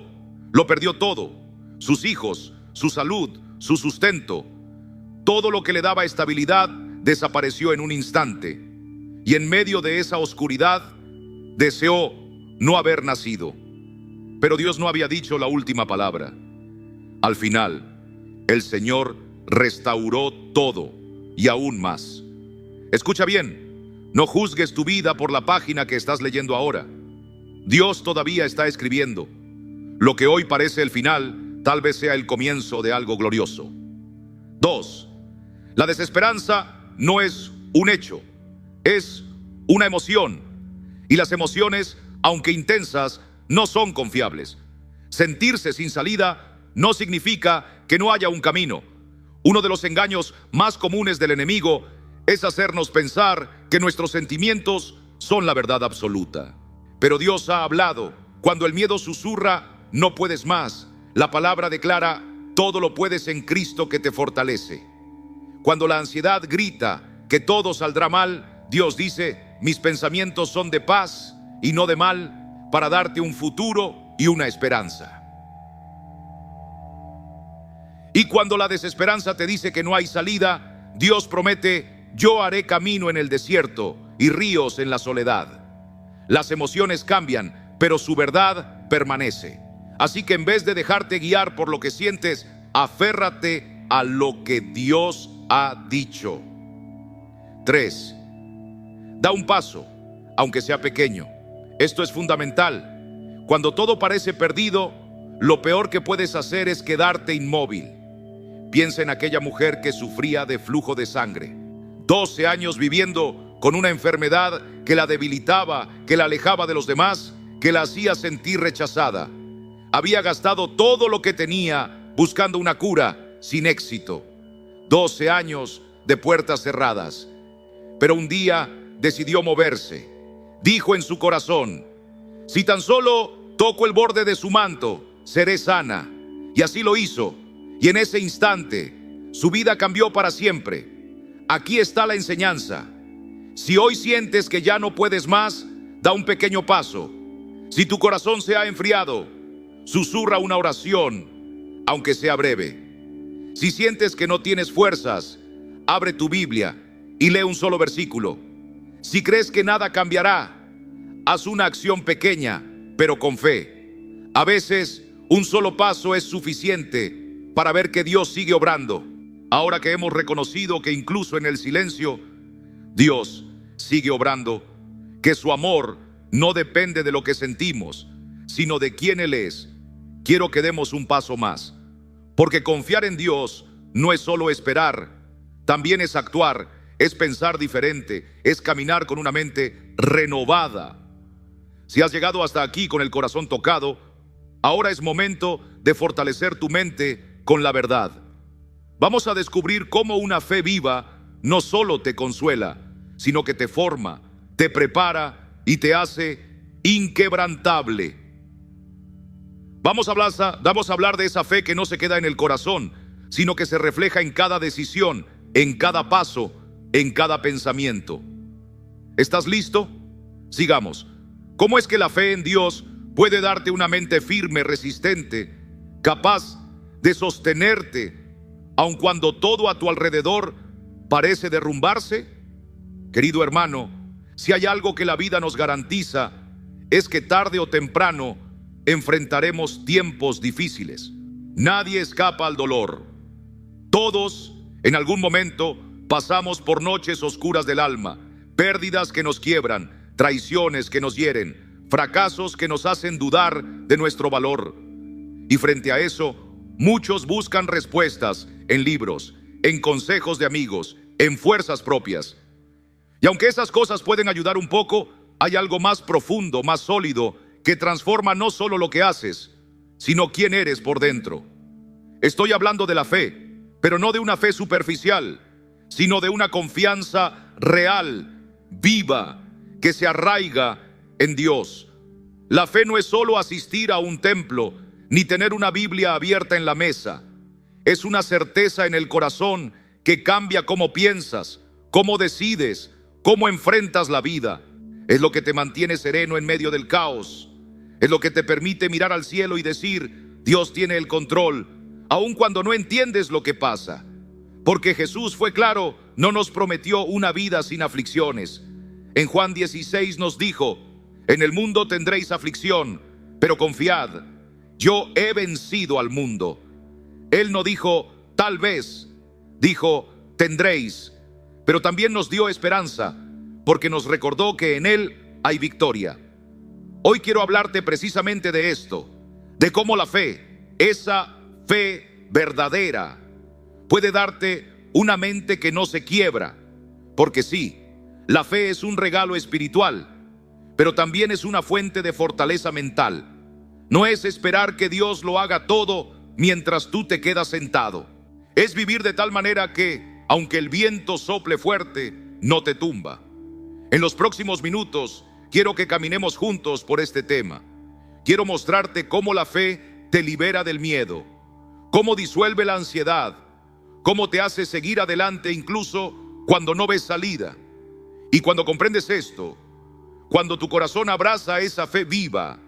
S1: lo perdió todo: sus hijos, su salud, su sustento. Todo lo que le daba estabilidad desapareció en un instante. Y en medio de esa oscuridad, deseó no haber nacido. Pero Dios no había dicho la última palabra. Al final, el Señor restauró todo y aún más. Escucha bien, no juzgues tu vida por la página que estás leyendo ahora. Dios todavía está escribiendo. Lo que hoy parece el final, tal vez sea el comienzo de algo glorioso. 2. La desesperanza no es un hecho, es una emoción. Y las emociones, aunque intensas, no son confiables. Sentirse sin salida no significa que no haya un camino. Uno de los engaños más comunes del enemigo es hacernos pensar que nuestros sentimientos son la verdad absoluta. Pero Dios ha hablado. Cuando el miedo susurra: no puedes más, la palabra declara: todo lo puedes en Cristo que te fortalece. Cuando la ansiedad grita que todo saldrá mal, Dios dice: mis pensamientos son de paz y no de mal, para darte un futuro y una esperanza. Y cuando la desesperanza te dice que no hay salida, Dios promete: yo haré camino en el desierto y ríos en la soledad. Las emociones cambian, pero su verdad permanece. Así que en vez de dejarte guiar por lo que sientes, aférrate a lo que Dios ha dicho. 3. Da un paso, aunque sea pequeño. Esto es fundamental. Cuando todo parece perdido, lo peor que puedes hacer es quedarte inmóvil. Piensa en aquella mujer que sufría de flujo de sangre. 12 años viviendo con una enfermedad que la debilitaba, que la alejaba de los demás, que la hacía sentir rechazada. Había gastado todo lo que tenía buscando una cura, sin éxito. 12 años de puertas cerradas. Pero un día decidió moverse. Dijo en su corazón: si tan solo toco el borde de su manto, seré sana. Y así lo hizo. Y en ese instante, su vida cambió para siempre. Aquí está la enseñanza. Si hoy sientes que ya no puedes más, da un pequeño paso. Si tu corazón se ha enfriado, susurra una oración, aunque sea breve. Si sientes que no tienes fuerzas, abre tu Biblia y lee un solo versículo. Si crees que nada cambiará, haz una acción pequeña, pero con fe. A veces, un solo paso es suficiente para ver que Dios sigue obrando. Ahora que hemos reconocido que incluso en el silencio, Dios sigue obrando, que su amor no depende de lo que sentimos, sino de quién Él es, quiero que demos un paso más. Porque confiar en Dios no es solo esperar, también es actuar, es pensar diferente, es caminar con una mente renovada. Si has llegado hasta aquí con el corazón tocado, ahora es momento de fortalecer tu mente con la verdad. Vamos a descubrir cómo una fe viva no solo te consuela, sino que te forma, te prepara y te hace inquebrantable. Vamos a hablar de esa fe que no se queda en el corazón, sino que se refleja en cada decisión, en cada paso, en cada pensamiento. ¿Estás listo? Sigamos. ¿Cómo es que la fe en Dios puede darte una mente firme, resistente, capaz de sostenerte, aun cuando todo a tu alrededor parece derrumbarse? Querido hermano, si hay algo que la vida nos garantiza, es que tarde o temprano enfrentaremos tiempos difíciles. Nadie escapa al dolor. Todos, en algún momento, pasamos por noches oscuras del alma, pérdidas que nos quiebran, traiciones que nos hieren, fracasos que nos hacen dudar de nuestro valor. Y frente a eso, muchos buscan respuestas en libros, en consejos de amigos, en fuerzas propias. Y aunque esas cosas pueden ayudar un poco, hay algo más profundo, más sólido, que transforma no solo lo que haces, sino quién eres por dentro. Estoy hablando de la fe, pero no de una fe superficial, sino de una confianza real, viva, que se arraiga en Dios. La fe no es solo asistir a un templo, ni tener una Biblia abierta en la mesa. Es una certeza en el corazón que cambia cómo piensas, cómo decides, cómo enfrentas la vida. Es lo que te mantiene sereno en medio del caos. Es lo que te permite mirar al cielo y decir, Dios tiene el control, aun cuando no entiendes lo que pasa. Porque Jesús fue claro, no nos prometió una vida sin aflicciones. En Juan 16 nos dijo, en el mundo tendréis aflicción, pero confiad, yo he vencido al mundo. Él no dijo, tal vez, dijo, tendréis, pero también nos dio esperanza, porque nos recordó que en Él hay victoria. Hoy quiero hablarte precisamente de esto, de cómo la fe, esa fe verdadera, puede darte una mente que no se quiebra. Porque sí, la fe es un regalo espiritual, pero también es una fuente de fortaleza mental. No es esperar que Dios lo haga todo mientras tú te quedas sentado. Es vivir de tal manera que, aunque el viento sople fuerte, no te tumba. En los próximos minutos, quiero que caminemos juntos por este tema. Quiero mostrarte cómo la fe te libera del miedo, cómo disuelve la ansiedad, cómo te hace seguir adelante incluso cuando no ves salida. Y cuando comprendes esto, cuando tu corazón abraza esa fe viva,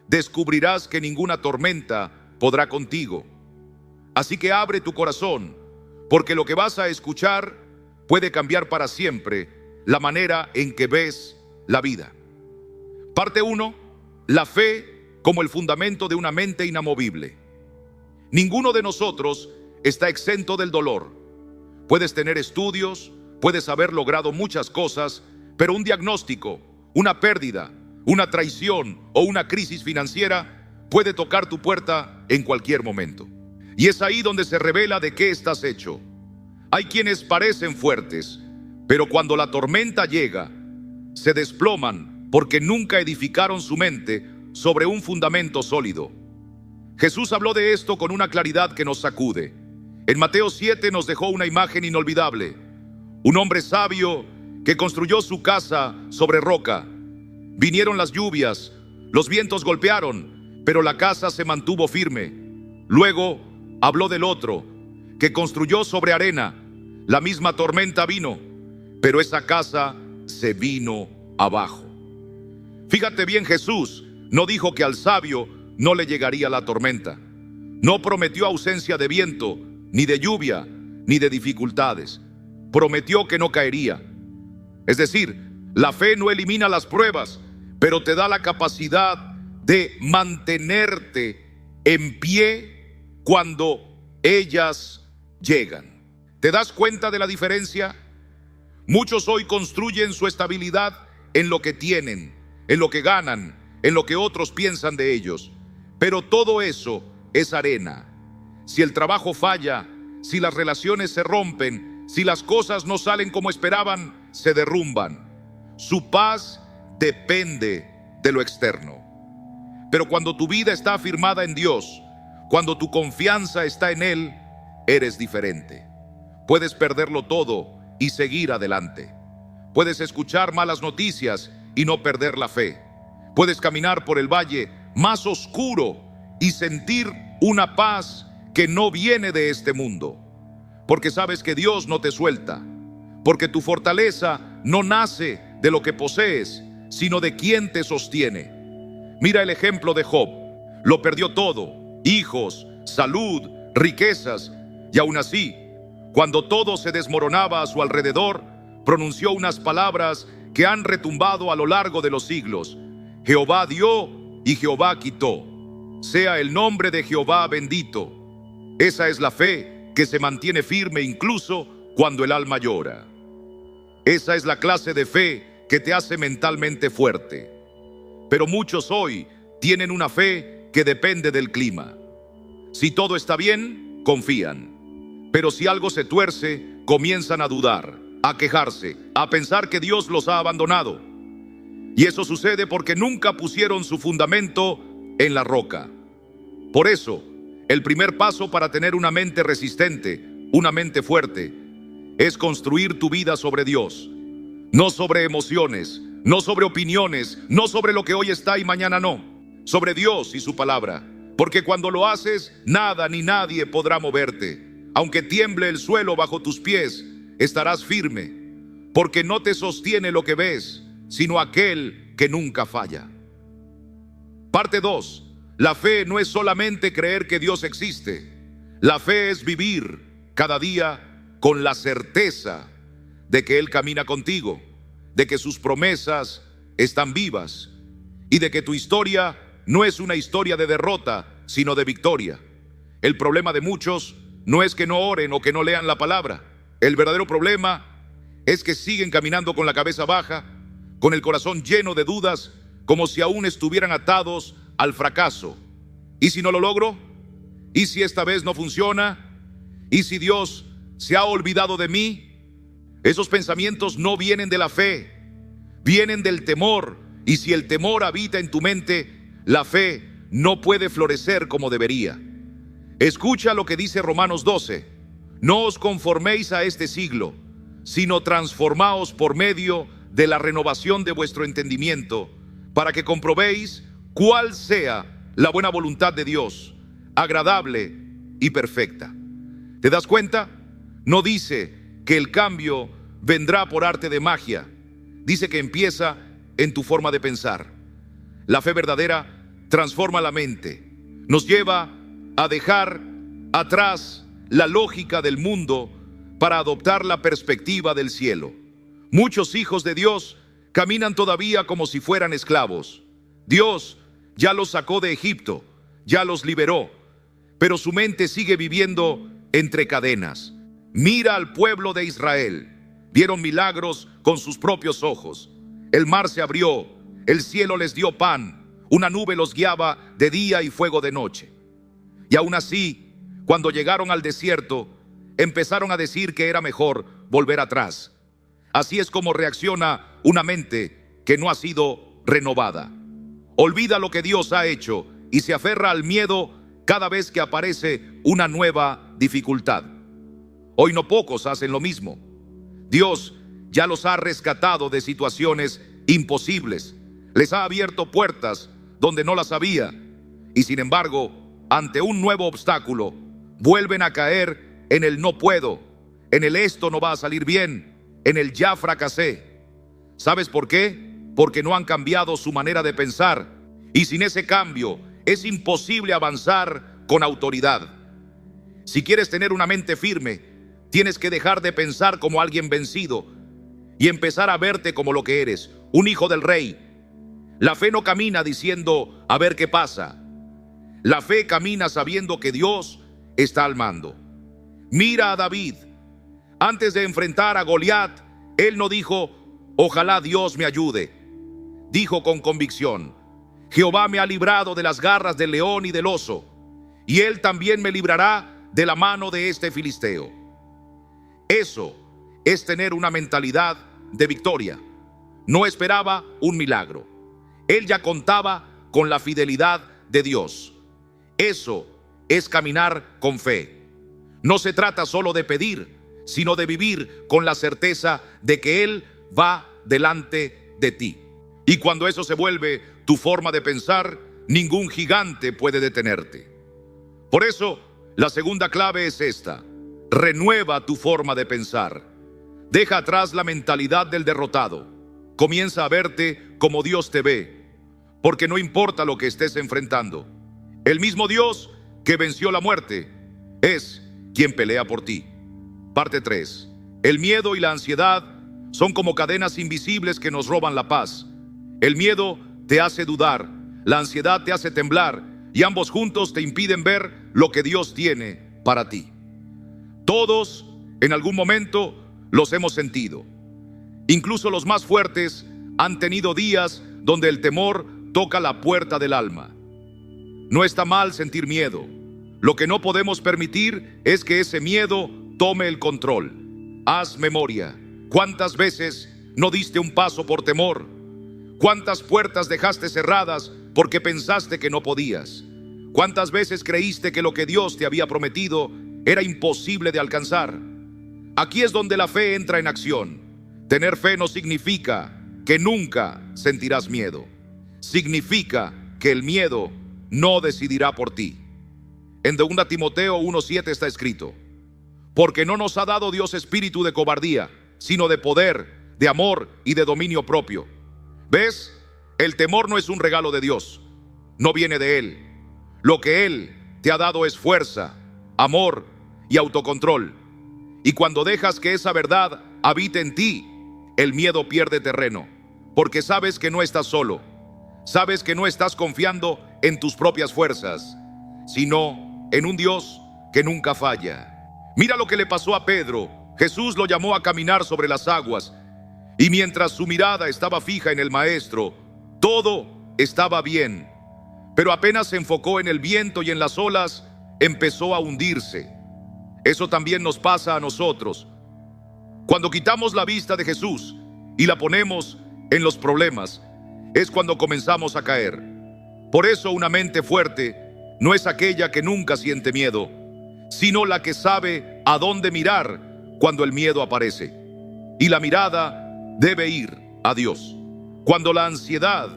S1: descubrirás que ninguna tormenta podrá contigo. Así que abre tu corazón, porque lo que vas a escuchar puede cambiar para siempre la manera en que ves la vida. Parte 1. La fe como el fundamento de una mente inamovible. Ninguno de nosotros está exento del dolor. Puedes tener estudios, puedes haber logrado muchas cosas, pero un diagnóstico, una pérdida, una traición o una crisis financiera puede tocar tu puerta en cualquier momento. Y es ahí donde se revela de qué estás hecho. Hay quienes parecen fuertes, pero cuando la tormenta llega, se desploman porque nunca edificaron su mente sobre un fundamento sólido. Jesús habló de esto con una claridad que nos sacude. En Mateo 7 nos dejó una imagen inolvidable. Un hombre sabio que construyó su casa sobre roca. Vinieron las lluvias, los vientos golpearon, pero la casa se mantuvo firme. Luego habló del otro, que construyó sobre arena. La misma tormenta vino, pero esa casa se vino abajo. Fíjate bien, Jesús no dijo que al sabio no le llegaría la tormenta. No prometió ausencia de viento, ni de lluvia, ni de dificultades. Prometió que no caería. Es decir, la fe no elimina las pruebas, pero te da la capacidad de mantenerte en pie cuando ellas llegan. ¿Te das cuenta de la diferencia? Muchos hoy construyen su estabilidad en lo que tienen, en lo que ganan, en lo que otros piensan de ellos. Pero todo eso es arena. si el trabajo falla, si las relaciones se rompen, si las cosas no salen como esperaban, se derrumban. Su paz depende de lo externo. Pero cuando tu vida está afirmada en Dios, cuando tu confianza está en Él, eres diferente. Puedes perderlo todo y seguir adelante. Puedes escuchar malas noticias y no perder la fe. Puedes caminar por el valle más oscuro y sentir una paz que no viene de este mundo. Porque sabes que Dios no te suelta. Porque tu fortaleza no nace de lo que posees, sino de quien te sostiene. Mira el ejemplo de Job. Lo perdió todo: hijos, salud, riquezas. Y aún así, cuando todo se desmoronaba a su alrededor, pronunció unas palabras que han retumbado a lo largo de los siglos: Jehová dio y Jehová quitó. Sea el nombre de Jehová bendito. Esa es la fe que se mantiene firme incluso cuando el alma llora. Esa es la clase de fe que te hace mentalmente fuerte. Pero muchos hoy tienen una fe que depende del clima. Si todo está bien, confían. Pero si algo se tuerce, comienzan a dudar, a quejarse, a pensar que Dios los ha abandonado. Y eso sucede porque nunca pusieron su fundamento en la roca. Por eso, el primer paso para tener una mente resistente, una mente fuerte, es construir tu vida sobre Dios. No sobre emociones, no sobre opiniones, no sobre lo que hoy está y mañana no. Sobre Dios y su palabra. Porque cuando lo haces, nada ni nadie podrá moverte. Aunque tiemble el suelo bajo tus pies, estarás firme. Porque no te sostiene lo que ves, sino aquel que nunca falla. Parte 2. La fe no es solamente creer que Dios existe. La fe es vivir cada día con la certeza de que Él camina contigo, de que sus promesas están vivas y de que tu historia no es una historia de derrota, sino de victoria. El problema de muchos no es que no oren o que no lean la palabra. El verdadero problema es que siguen caminando con la cabeza baja, con el corazón lleno de dudas, como si aún estuvieran atados al fracaso. ¿Y si no lo logro? ¿Y si esta vez no funciona? ¿Y si Dios se ha olvidado de mí? Esos pensamientos no vienen de la fe, vienen del temor. Y si el temor habita en tu mente, la fe no puede florecer como debería. Escucha lo que dice Romanos 12. No os conforméis a este siglo, sino transformaos por medio de la renovación de vuestro entendimiento, para que comprobéis cuál sea la buena voluntad de Dios, agradable y perfecta. ¿Te das cuenta? No dice que el cambio vendrá por arte de magia. Dice que empieza en tu forma de pensar. La fe verdadera transforma la mente. Nos lleva a dejar atrás la lógica del mundo para adoptar la perspectiva del cielo. Muchos hijos de Dios caminan todavía como si fueran esclavos. Dios ya los sacó de Egipto, ya los liberó, pero su mente sigue viviendo entre cadenas. Mira al pueblo de Israel. Vieron milagros con sus propios ojos. El mar se abrió, el cielo les dio pan, una nube los guiaba de día y fuego de noche. Y aún así, cuando llegaron al desierto, empezaron a decir que era mejor volver atrás. Así es como reacciona una mente que no ha sido renovada. Olvida lo que Dios ha hecho y se aferra al miedo cada vez que aparece una nueva dificultad. Hoy no pocos hacen lo mismo. Dios ya los ha rescatado de situaciones imposibles. Les ha abierto puertas donde no las había. Y sin embargo, ante un nuevo obstáculo, vuelven a caer en el no puedo, en el esto no va a salir bien, en el ya fracasé. ¿Sabes por qué? Porque no han cambiado su manera de pensar. Y sin ese cambio es imposible avanzar con autoridad. Si quieres tener una mente firme, tienes que dejar de pensar como alguien vencido y empezar a verte como lo que eres, un hijo del rey. La fe no camina diciendo a ver qué pasa. La fe camina sabiendo que Dios está al mando. Mira a David. Antes de enfrentar a Goliat, él no dijo, ojalá Dios me ayude. Dijo con convicción, Jehová me ha librado de las garras del león y del oso, y Él también me librará de la mano de este filisteo. Eso es tener una mentalidad de victoria. No esperaba un milagro. Él ya contaba con la fidelidad de Dios. Eso es caminar con fe. No se trata solo de pedir, sino de vivir con la certeza de que Él va delante de ti. Y cuando eso se vuelve tu forma de pensar, ningún gigante puede detenerte. Por eso, la segunda clave es esta: renueva tu forma de pensar. Deja atrás la mentalidad del derrotado. Comienza a verte como Dios te ve, porque no importa lo que estés enfrentando. El mismo Dios que venció la muerte es quien pelea por ti. Parte 3. El miedo y la ansiedad son como cadenas invisibles que nos roban la paz. El miedo te hace dudar, la ansiedad te hace temblar, y ambos juntos te impiden ver lo que Dios tiene para ti. Todos, en algún momento, los hemos sentido. Incluso los más fuertes han tenido días donde el temor toca la puerta del alma. No está mal sentir miedo. Lo que no podemos permitir es que ese miedo tome el control. Haz memoria. ¿Cuántas veces no diste un paso por temor? ¿Cuántas puertas dejaste cerradas porque pensaste que no podías? ¿Cuántas veces creíste que lo que Dios te había prometido era imposible de alcanzar? Aquí es donde la fe entra en acción. Tener fe no significa que nunca sentirás miedo. Significa que el miedo no decidirá por ti. En 2 Timoteo 1:7 está escrito: porque no nos ha dado Dios espíritu de cobardía, sino de poder, de amor y de dominio propio. ¿Ves? El temor no es un regalo de Dios. No viene de Él. Lo que Él te ha dado es fuerza, amor y autocontrol. Y cuando dejas que esa verdad habite en ti, el miedo pierde terreno, porque sabes que no estás solo. Sabes que no estás confiando en tus propias fuerzas, sino en un Dios que nunca falla. Mira lo que le pasó a Pedro. Jesús lo llamó a caminar sobre las aguas, y mientras su mirada estaba fija en el Maestro, todo estaba bien. Pero apenas se enfocó en el viento y en las olas, empezó a hundirse. Eso también nos pasa a nosotros. Cuando quitamos la vista de Jesús y la ponemos en los problemas, es cuando comenzamos a caer. Por eso una mente fuerte no es aquella que nunca siente miedo, sino la que sabe a dónde mirar cuando el miedo aparece. Y la mirada debe ir a Dios. Cuando la ansiedad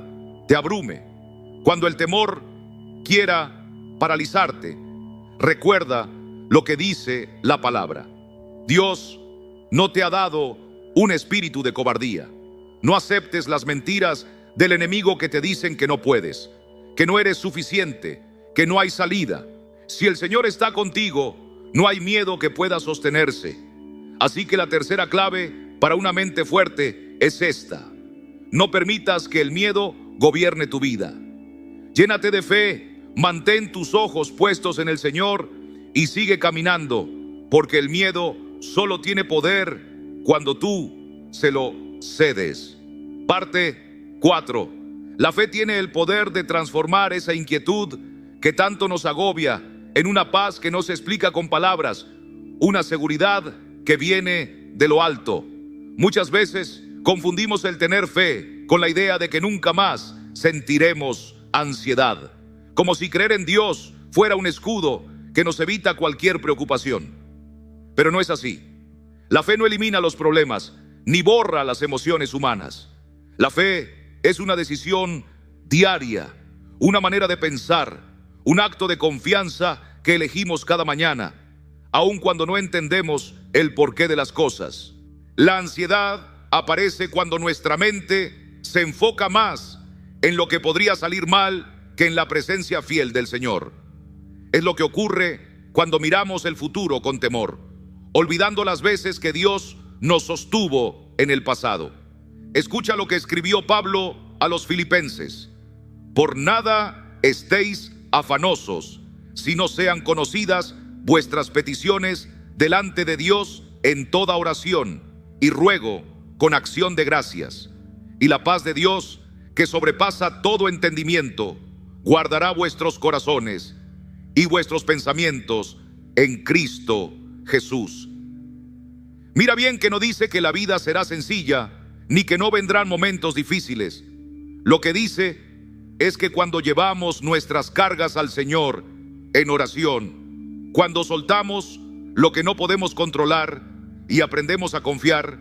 S1: te abrume, cuando el temor quiera paralizarte, recuerda lo que dice la palabra. Dios no te ha dado un espíritu de cobardía. No aceptes las mentiras del enemigo que te dicen que no puedes, que no eres suficiente, que no hay salida. Si el Señor está contigo, no hay miedo que pueda sostenerse. Así que la tercera clave para una mente fuerte es esta: no permitas que el miedo gobierne tu vida. Llénate de fe, mantén tus ojos puestos en el Señor y sigue caminando, porque el miedo solo tiene poder cuando tú se lo cedes. Parte 4. La fe tiene el poder de transformar esa inquietud que tanto nos agobia en una paz que no se explica con palabras, una seguridad que viene de lo alto. Muchas veces confundimos el tener fe con la idea de que nunca más sentiremos ansiedad, como si creer en Dios fuera un escudo que nos evita cualquier preocupación. Pero no es así. La fe no elimina los problemas, ni borra las emociones humanas. La fe es una decisión diaria, una manera de pensar, un acto de confianza que elegimos cada mañana, aun cuando no entendemos el porqué de las cosas. La ansiedad aparece cuando nuestra mente se enfoca más en lo que podría salir mal que en la presencia fiel del Señor. Es lo que ocurre cuando miramos el futuro con temor, olvidando las veces que Dios nos sostuvo en el pasado. Escucha lo que escribió Pablo a los filipenses: por nada estéis afanosos, si no sean conocidas vuestras peticiones delante de Dios en toda oración y ruego con acción de gracias. Y la paz de Dios, que sobrepasa todo entendimiento, guardará vuestros corazones y vuestros pensamientos en Cristo Jesús. Mira bien que no dice que la vida será sencilla, ni que no vendrán momentos difíciles. Lo que dice es que cuando llevamos nuestras cargas al Señor en oración, cuando soltamos lo que no podemos controlar y aprendemos a confiar,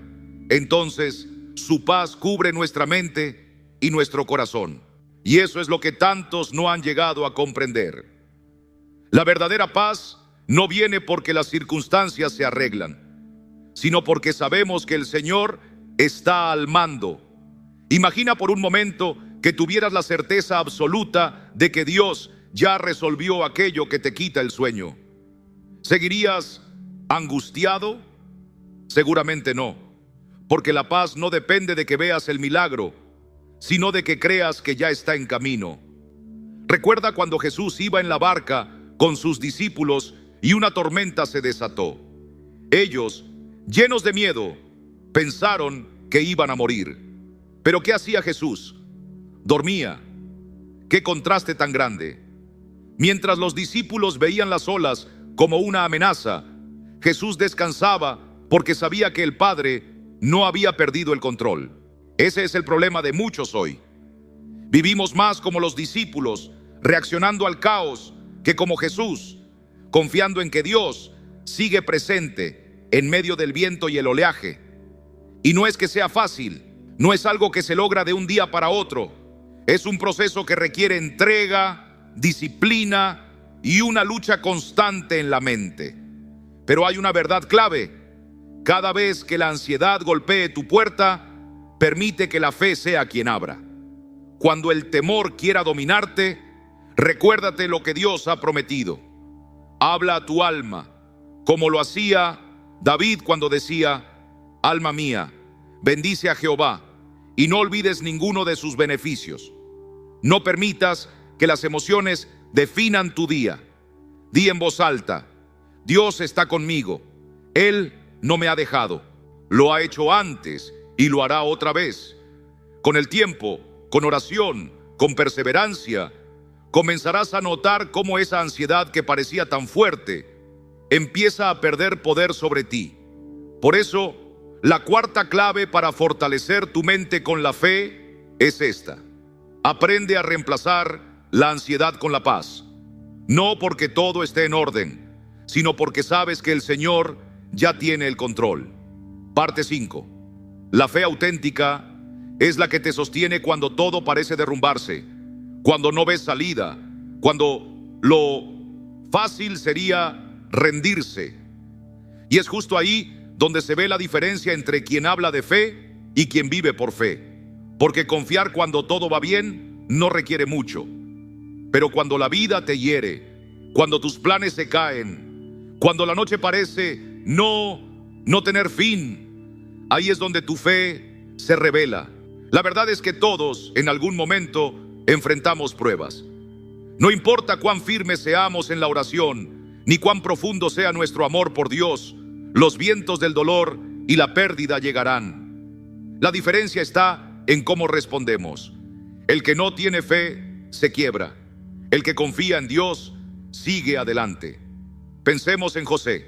S1: entonces su paz cubre nuestra mente y nuestro corazón. Y eso es lo que tantos no han llegado a comprender. La verdadera paz no viene porque las circunstancias se arreglan, sino porque sabemos que el Señor está al mando. Imagina por un momento que tuvieras la certeza absoluta de que Dios ya resolvió aquello que te quita el sueño. ¿Seguirías angustiado? Seguramente no, porque la paz no depende de que veas el milagro, sino de que creas que ya está en camino. Recuerda cuando Jesús iba en la barca con sus discípulos y una tormenta se desató. Ellos, llenos de miedo, pensaron que iban a morir. ¿Pero qué hacía Jesús? Dormía. ¡Qué contraste tan grande! Mientras los discípulos veían las olas como una amenaza, Jesús descansaba porque sabía que el Padre no había perdido el control. Ese es el problema de muchos hoy. Vivimos más como los discípulos, reaccionando al caos, que como Jesús, confiando en que Dios sigue presente en medio del viento y el oleaje. Y no es que sea fácil, no es algo que se logra de un día para otro. Es un proceso que requiere entrega, disciplina y una lucha constante en la mente. Pero hay una verdad clave: cada vez que la ansiedad golpee tu puerta, permite que la fe sea quien abra. Cuando el temor quiera dominarte, recuérdate lo que Dios ha prometido. Habla a tu alma, como lo hacía David cuando decía: alma mía, bendice a Jehová, y no olvides ninguno de sus beneficios. No permitas que las emociones definan tu día. Di en voz alta: Dios está conmigo, Él no me ha dejado. Lo ha hecho antes y lo hará otra vez. Con el tiempo, con oración, con perseverancia, comenzarás a notar cómo esa ansiedad que parecía tan fuerte empieza a perder poder sobre ti. Por eso, la cuarta clave para fortalecer tu mente con la fe es esta: aprende a reemplazar la ansiedad con la paz. No porque todo esté en orden, sino porque sabes que el Señor ya tiene el control. Parte 5. La fe auténtica es la que te sostiene cuando todo parece derrumbarse, cuando no ves salida, cuando lo fácil sería rendirse. Y es justo ahí donde se ve la diferencia entre quien habla de fe y quien vive por fe. Porque confiar cuando todo va bien no requiere mucho. Pero cuando la vida te hiere, cuando tus planes se caen, cuando la noche parece no tener fin, ahí es donde tu fe se revela. La verdad es que todos en algún momento enfrentamos pruebas. No importa cuán firmes seamos en la oración, ni cuán profundo sea nuestro amor por Dios, los vientos del dolor y la pérdida llegarán. La diferencia está en cómo respondemos. El que no tiene fe se quiebra. El que confía en Dios sigue adelante. Pensemos en José.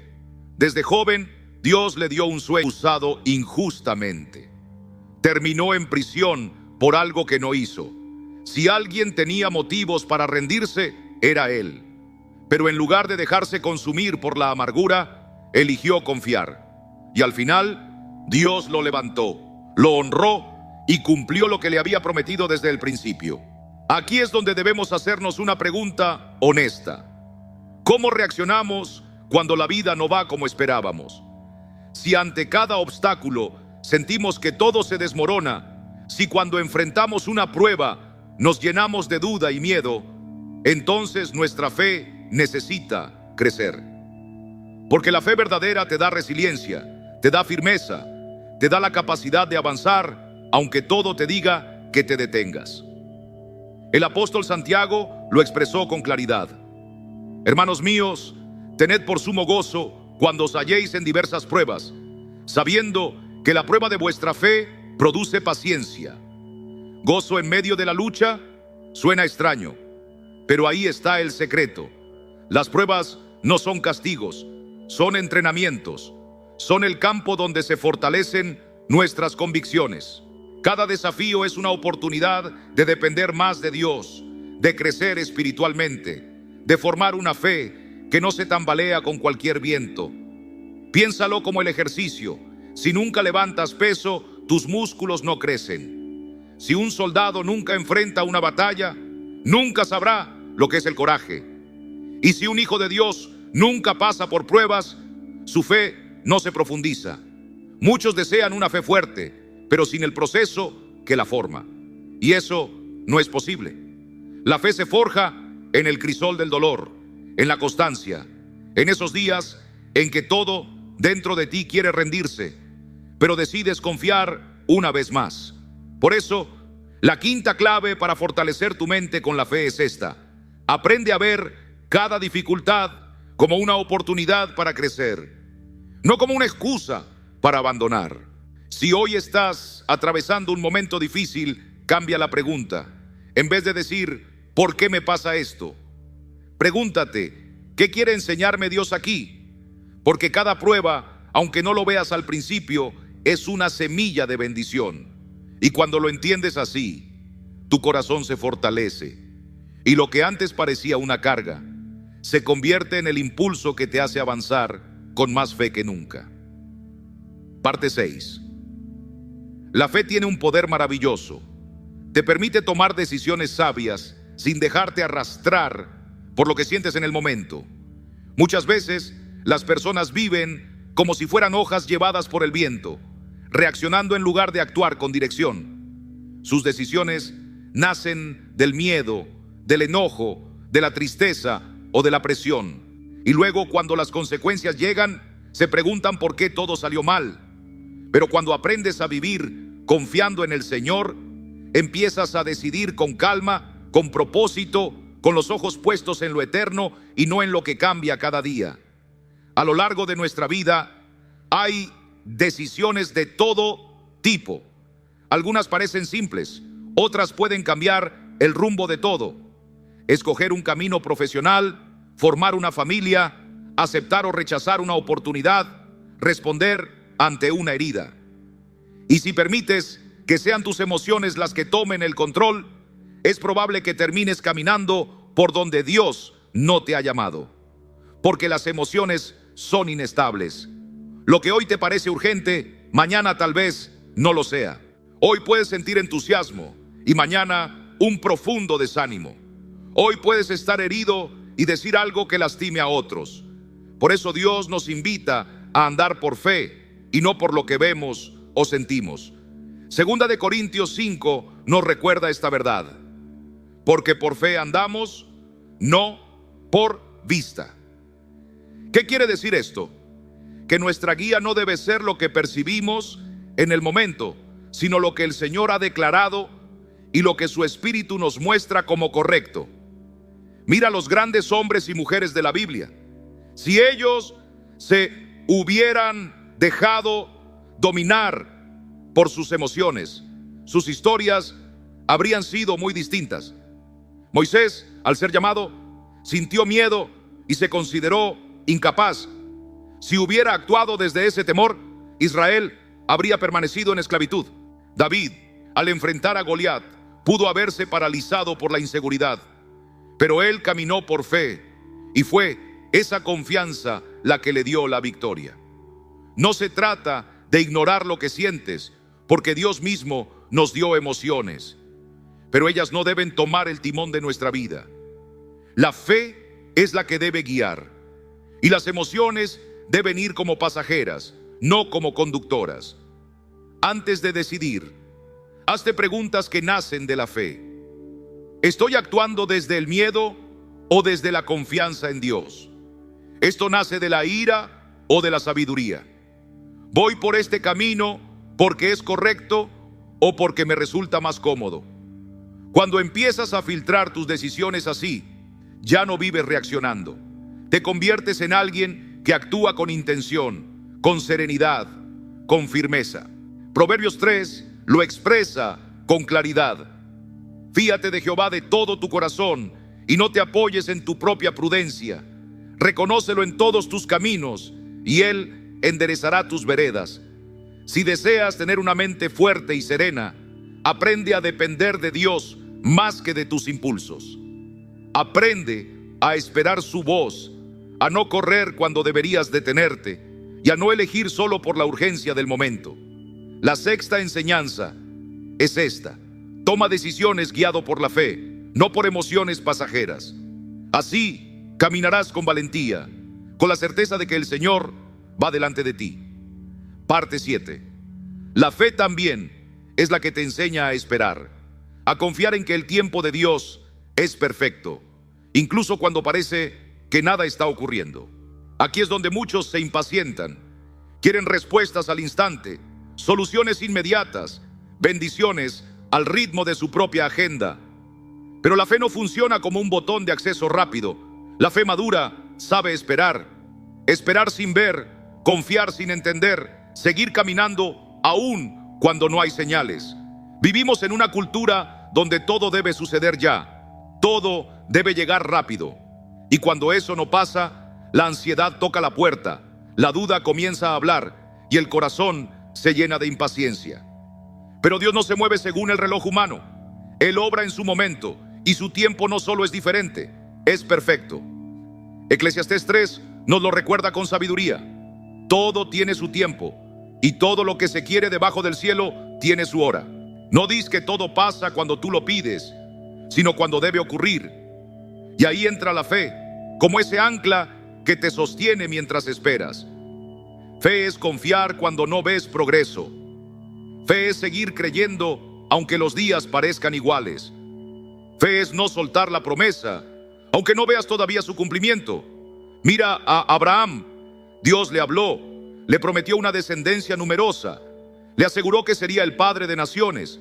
S1: Desde joven, Dios le dio un sueño usado injustamente. Terminó en prisión por algo que no hizo. Si alguien tenía motivos para rendirse, era él. Pero en lugar de dejarse consumir por la amargura, eligió confiar. Y al final, Dios lo levantó, lo honró y cumplió lo que le había prometido desde el principio. Aquí es donde debemos hacernos una pregunta honesta. ¿Cómo reaccionamos cuando la vida no va como esperábamos? Si ante cada obstáculo sentimos que todo se desmorona, si cuando enfrentamos una prueba nos llenamos de duda y miedo, entonces nuestra fe necesita crecer. Porque la fe verdadera te da resiliencia, te da firmeza, te da la capacidad de avanzar, aunque todo te diga que te detengas. El apóstol Santiago lo expresó con claridad. Hermanos míos, tened por sumo gozo cuando os halléis en diversas pruebas, sabiendo que la prueba de vuestra fe produce paciencia. Gozo en medio de la lucha suena extraño, pero ahí está el secreto. Las pruebas no son castigos, son entrenamientos. Son el campo donde se fortalecen nuestras convicciones. Cada desafío es una oportunidad de depender más de Dios, de crecer espiritualmente, de formar una fe que no se tambalea con cualquier viento. Piénsalo como el ejercicio. Si nunca levantas peso, tus músculos no crecen. Si un soldado nunca enfrenta una batalla, nunca sabrá lo que es el coraje. Y si un hijo de Dios nunca pasa por pruebas, su fe no se profundiza. Muchos desean una fe fuerte, pero sin el proceso que la forma. Y eso no es posible. La fe se forja en el crisol del dolor, en la constancia, en esos días en que todo dentro de ti quiere rendirse, pero decides confiar una vez más. Por eso, la quinta clave para fortalecer tu mente con la fe es esta: aprende a ver cada dificultad como una oportunidad para crecer, no como una excusa para abandonar. Si hoy estás atravesando un momento difícil, cambia la pregunta. En vez de decir, ¿por qué me pasa esto?, pregúntate, ¿qué quiere enseñarme Dios aquí? Porque cada prueba, aunque no lo veas al principio, es una semilla de bendición. Y cuando lo entiendes así, tu corazón se fortalece. Y lo que antes parecía una carga, se convierte en el impulso que te hace avanzar con más fe que nunca. Parte 6. La fe tiene un poder maravilloso. Te permite tomar decisiones sabias sin dejarte arrastrar por lo que sientes en el momento. Muchas veces las personas viven como si fueran hojas llevadas por el viento, reaccionando en lugar de actuar con dirección. Sus decisiones nacen del miedo, del enojo, de la tristeza o de la presión. Y luego, cuando las consecuencias llegan, se preguntan por qué todo salió mal. Pero cuando aprendes a vivir confiando en el Señor, empiezas a decidir con calma, con propósito, con los ojos puestos en lo eterno y no en lo que cambia cada día. A lo largo de nuestra vida hay decisiones de todo tipo. Algunas parecen simples, otras pueden cambiar el rumbo de todo. Escoger un camino profesional, formar una familia, aceptar o rechazar una oportunidad, responder ante una herida. Y si permites que sean tus emociones las que tomen el control, es probable que termines caminando por donde Dios no te ha llamado. Porque las emociones son inestables. Lo que hoy te parece urgente, mañana tal vez no lo sea. Hoy puedes sentir entusiasmo y mañana un profundo desánimo. Hoy puedes estar herido y decir algo que lastime a otros. Por eso Dios nos invita a andar por fe y no por lo que vemos o sentimos. Segunda de Corintios 5 nos recuerda esta verdad: porque por fe andamos, no por vista. ¿Qué quiere decir esto? Que nuestra guía no debe ser lo que percibimos en el momento, sino lo que el Señor ha declarado y lo que su Espíritu nos muestra como correcto. Mira los grandes hombres y mujeres de la Biblia. Si ellos se hubieran dejado dominar por sus emociones, sus historias habrían sido muy distintas. Moisés, al ser llamado, sintió miedo y se consideró incapaz. Si hubiera actuado desde ese temor, Israel habría permanecido en esclavitud. David, al enfrentar a Goliat, pudo haberse paralizado por la inseguridad, pero él caminó por fe y fue esa confianza la que le dio la victoria. No se trata de ignorar lo que sientes, porque Dios mismo nos dio emociones, pero ellas no deben tomar el timón de nuestra vida. La fe es la que debe guiar, y las emociones deben ir como pasajeras, no como conductoras. Antes de decidir, hazte preguntas que nacen de la fe. ¿Estoy actuando desde el miedo o desde la confianza en Dios? ¿Esto nace de la ira o de la sabiduría? ¿Voy por este camino porque es correcto o porque me resulta más cómodo? Cuando empiezas a filtrar tus decisiones así, ya no vives reaccionando. Te conviertes en alguien que actúa con intención, con serenidad, con firmeza. Proverbios 3 lo expresa con claridad. Fíate de Jehová de todo tu corazón y no te apoyes en tu propia prudencia. Reconócelo en todos tus caminos y Él enderezará tus veredas. Si deseas tener una mente fuerte y serena, aprende a depender de Dios más que de tus impulsos. Aprende a esperar su voz, a no correr cuando deberías detenerte y a no elegir solo por la urgencia del momento. La sexta enseñanza es esta: toma decisiones guiado por la fe, no por emociones pasajeras. Así caminarás con valentía, con la certeza de que el Señor va delante de ti. Parte 7. La fe también es la que te enseña a esperar, a confiar en que el tiempo de Dios es perfecto, incluso cuando parece que nada está ocurriendo. Aquí es donde muchos se impacientan, quieren respuestas al instante, soluciones inmediatas, bendiciones al ritmo de su propia agenda. Pero la fe no funciona como un botón de acceso rápido. La fe madura sabe esperar, esperar sin ver, confiar sin entender, seguir caminando aún cuando no hay señales. Vivimos en una cultura donde todo debe suceder ya, todo debe llegar rápido. Y cuando eso no pasa, la ansiedad toca la puerta, la duda comienza a hablar y el corazón se llena de impaciencia. Pero Dios no se mueve según el reloj humano. Él obra en su momento y su tiempo no solo es diferente, es perfecto. Eclesiastés 3 nos lo recuerda con sabiduría. Todo tiene su tiempo y todo lo que se quiere debajo del cielo tiene su hora. No dices que todo pasa cuando tú lo pides, sino cuando debe ocurrir. Y ahí entra la fe, como ese ancla que te sostiene mientras esperas. Fe es confiar cuando no ves progreso. Fe es seguir creyendo aunque los días parezcan iguales. Fe es no soltar la promesa, aunque no veas todavía su cumplimiento. Mira a Abraham. Dios le habló, le prometió una descendencia numerosa, le aseguró que sería el padre de naciones.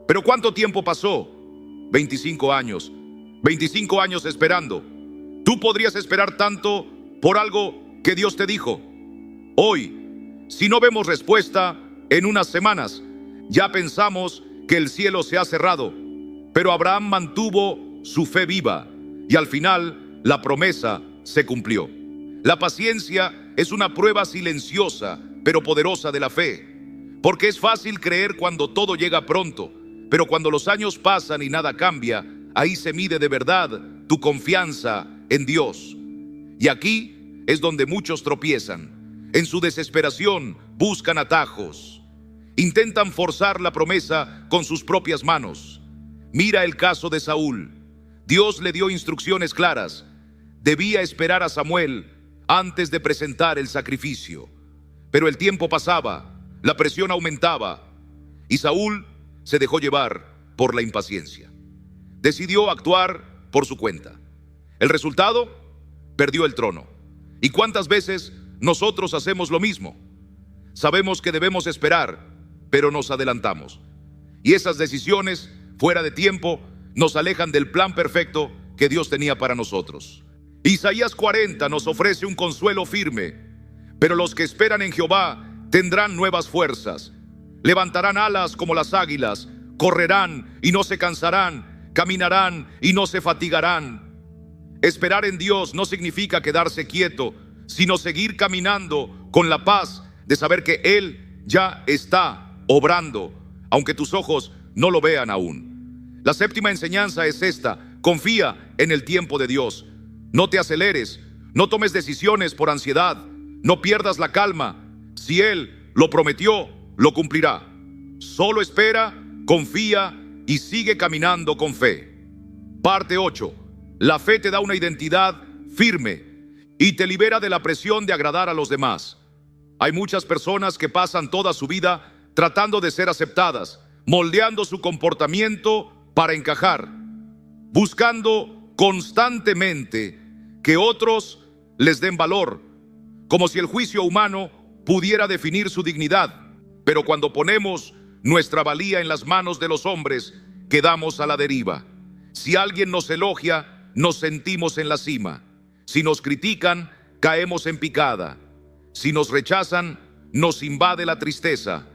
S1: Pero ¿cuánto tiempo pasó? 25 años. 25 años esperando. Tú podrías esperar tanto por algo que Dios te dijo. Hoy, si no vemos respuesta en unas semanas, ya pensamos que el cielo se ha cerrado. Pero Abraham mantuvo su fe viva y al final la promesa se cumplió. La paciencia es una prueba silenciosa pero poderosa de la fe, porque es fácil creer cuando todo llega pronto, pero cuando los años pasan y nada cambia, ahí se mide de verdad tu confianza en Dios. Y aquí es donde muchos tropiezan. En su desesperación buscan atajos, intentan forzar la promesa con sus propias manos. Mira el caso de Saúl. Dios le dio instrucciones claras. Debía esperar a Samuel antes de presentar el sacrificio. Pero el tiempo pasaba, la presión aumentaba y Saúl se dejó llevar por la impaciencia. Decidió actuar por su cuenta. El resultado, perdió el trono. ¿Y cuántas veces nosotros hacemos lo mismo? Sabemos que debemos esperar, pero nos adelantamos. Y esas decisiones fuera de tiempo nos alejan del plan perfecto que Dios tenía para nosotros. Isaías 40 nos ofrece un consuelo firme. Pero los que esperan en Jehová tendrán nuevas fuerzas. Levantarán alas como las águilas, correrán y no se cansarán, caminarán y no se fatigarán. Esperar en Dios no significa quedarse quieto, sino seguir caminando con la paz de saber que Él ya está obrando, aunque tus ojos no lo vean aún. La séptima enseñanza es esta: confía en el tiempo de Dios. No te aceleres, no tomes decisiones por ansiedad, no pierdas la calma. Si Él lo prometió, lo cumplirá. Solo espera, confía y sigue caminando con fe. Parte 8. La fe te da una identidad firme y te libera de la presión de agradar a los demás. Hay muchas personas que pasan toda su vida tratando de ser aceptadas, moldeando su comportamiento para encajar, buscando constantemente que otros les den valor, como si el juicio humano pudiera definir su dignidad. Pero cuando ponemos nuestra valía en las manos de los hombres, quedamos a la deriva. Si alguien nos elogia, nos sentimos en la cima. Si nos critican, caemos en picada. Si nos rechazan, nos invade la tristeza.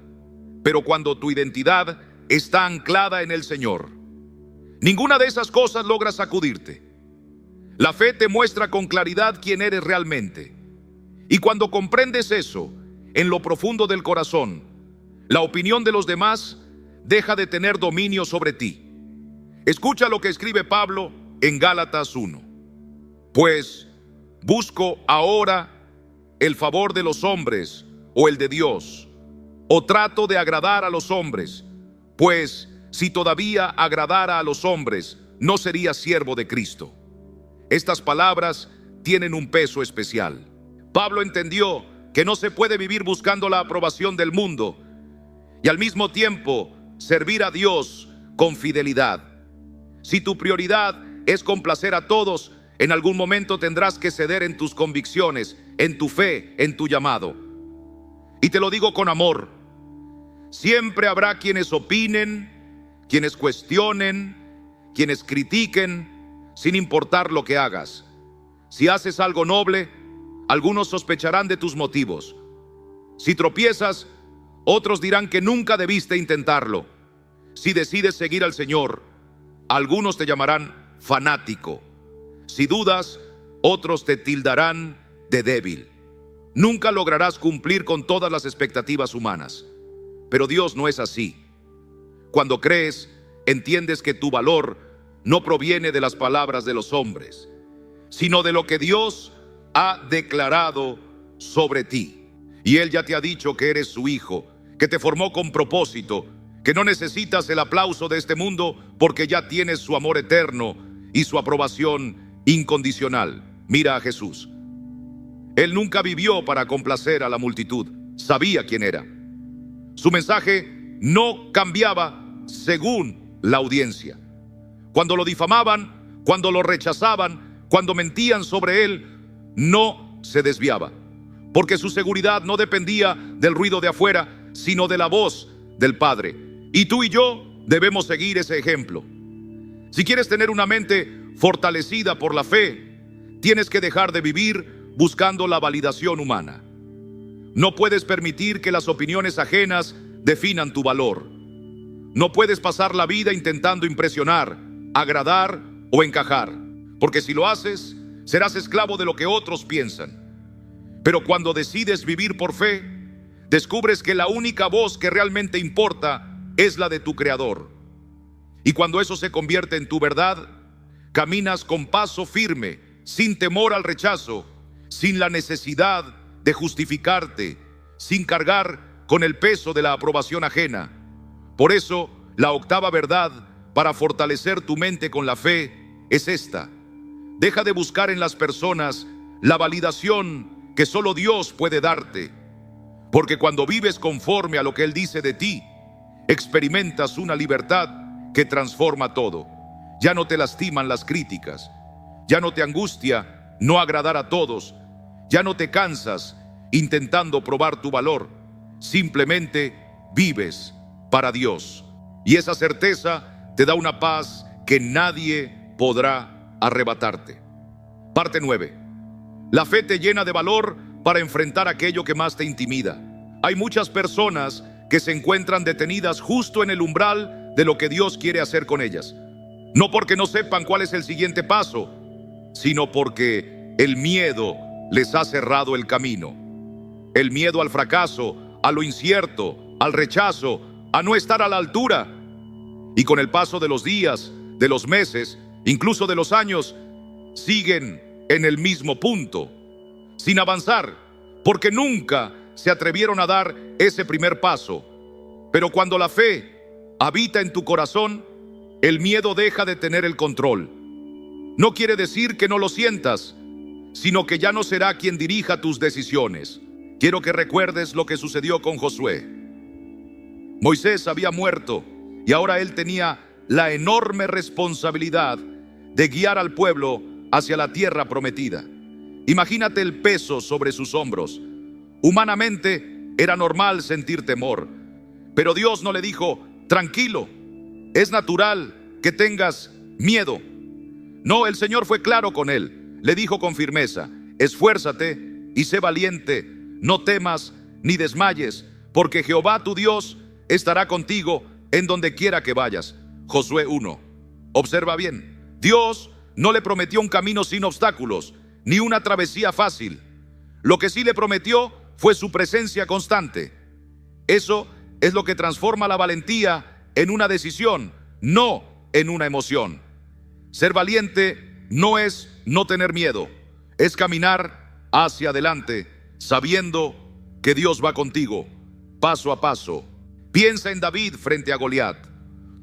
S1: Pero cuando tu identidad está anclada en el Señor, ninguna de esas cosas logra sacudirte. La fe te muestra con claridad quién eres realmente. Y cuando comprendes eso, en lo profundo del corazón, la opinión de los demás deja de tener dominio sobre ti. Escucha lo que escribe Pablo en Gálatas 1. Pues, ¿busco ahora el favor de los hombres o el de Dios? ¿O trato de agradar a los hombres? Pues, si todavía agradara a los hombres, no sería siervo de Cristo. Estas palabras tienen un peso especial. Pablo entendió que no se puede vivir buscando la aprobación del mundo y al mismo tiempo servir a Dios con fidelidad. Si tu prioridad es complacer a todos, en algún momento tendrás que ceder en tus convicciones, en tu fe, en tu llamado. Y te lo digo con amor. Siempre habrá quienes opinen, quienes cuestionen, quienes critiquen, sin importar lo que hagas. Si haces algo noble, algunos sospecharán de tus motivos. Si tropiezas, otros dirán que nunca debiste intentarlo. Si decides seguir al Señor, algunos te llamarán fanático. Si dudas, otros te tildarán de débil. Nunca lograrás cumplir con todas las expectativas humanas. Pero Dios no es así. Cuando crees, entiendes que tu valor no proviene de las palabras de los hombres, sino de lo que Dios ha declarado sobre ti. Y Él ya te ha dicho que eres su hijo, que te formó con propósito, que no necesitas el aplauso de este mundo porque ya tienes su amor eterno y su aprobación incondicional. Mira a Jesús. Él nunca vivió para complacer a la multitud. Sabía quién era. Su mensaje no cambiaba según la audiencia. Cuando lo difamaban, cuando lo rechazaban, cuando mentían sobre él, no se desviaba, porque su seguridad no dependía del ruido de afuera, sino de la voz del Padre. Y tú y yo debemos seguir ese ejemplo. Si quieres tener una mente fortalecida por la fe, tienes que dejar de vivir buscando la validación humana. No puedes permitir que las opiniones ajenas definan tu valor. No puedes pasar la vida intentando impresionar, agradar o encajar, porque si lo haces, serás esclavo de lo que otros piensan. Pero cuando decides vivir por fe, descubres que la única voz que realmente importa es la de tu Creador. Y cuando eso se convierte en tu verdad, caminas con paso firme, sin temor al rechazo, sin la necesidad de justificarte, sin cargar con el peso de la aprobación ajena. Por eso, la octava verdad para fortalecer tu mente con la fe es esta: deja de buscar en las personas la validación que solo Dios puede darte, porque cuando vives conforme a lo que Él dice de ti, experimentas una libertad que transforma todo. Ya no te lastiman las críticas, ya no te angustia no agradar a todos, ya no te cansas intentando probar tu valor, simplemente vives para Dios. Y esa certeza te da una paz que nadie podrá arrebatarte. Parte 9. La fe te llena de valor para enfrentar aquello que más te intimida. Hay muchas personas que se encuentran detenidas justo en el umbral de lo que Dios quiere hacer con ellas. No porque no sepan cuál es el siguiente paso, sino porque el miedo les ha cerrado el camino. El miedo al fracaso, a lo incierto, al rechazo, a no estar a la altura. Y con el paso de los días, de los meses, incluso de los años, siguen en el mismo punto, sin avanzar, porque nunca se atrevieron a dar ese primer paso. Pero cuando la fe habita en tu corazón, el miedo deja de tener el control. No quiere decir que no lo sientas, sino que ya no será quien dirija tus decisiones. Quiero que recuerdes lo que sucedió con Josué. Moisés había muerto y ahora él tenía la enorme responsabilidad de guiar al pueblo hacia la tierra prometida. Imagínate el peso sobre sus hombros. Humanamente era normal sentir temor, pero Dios no le dijo: tranquilo, es natural que tengas miedo. No, el Señor fue claro con él. Le dijo con firmeza: esfuérzate y sé valiente, no temas ni desmayes, porque Jehová tu Dios estará contigo en donde quiera que vayas. Josué 1. Observa bien, Dios no le prometió un camino sin obstáculos, ni una travesía fácil. Lo que sí le prometió fue su presencia constante. Eso es lo que transforma la valentía en una decisión, no en una emoción. Ser valiente no es no tener miedo, es caminar hacia adelante, sabiendo que Dios va contigo, paso a paso. Piensa en David frente a Goliat.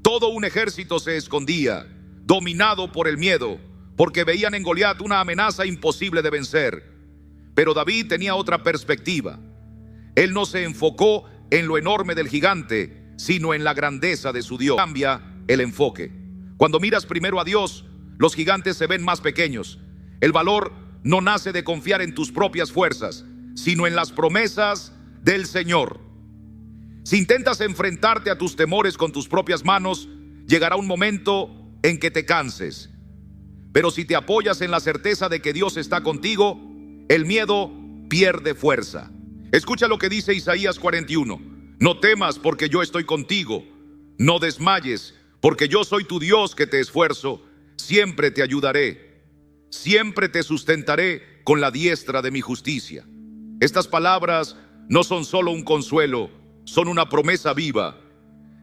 S1: Todo un ejército se escondía, dominado por el miedo, porque veían en Goliat una amenaza imposible de vencer. Pero David tenía otra perspectiva. Él no se enfocó en lo enorme del gigante, sino en la grandeza de su Dios. Cambia el enfoque. Cuando miras primero a Dios, los gigantes se ven más pequeños. El valor no nace de confiar en tus propias fuerzas, sino en las promesas del Señor. Si intentas enfrentarte a tus temores con tus propias manos, llegará un momento en que te canses. Pero si te apoyas en la certeza de que Dios está contigo, el miedo pierde fuerza. Escucha lo que dice Isaías 41. No temas porque yo estoy contigo. No desmayes porque yo soy tu Dios que te esfuerzo. Siempre te ayudaré. Siempre te sustentaré con la diestra de mi justicia. Estas palabras no son solo un consuelo, son una promesa viva.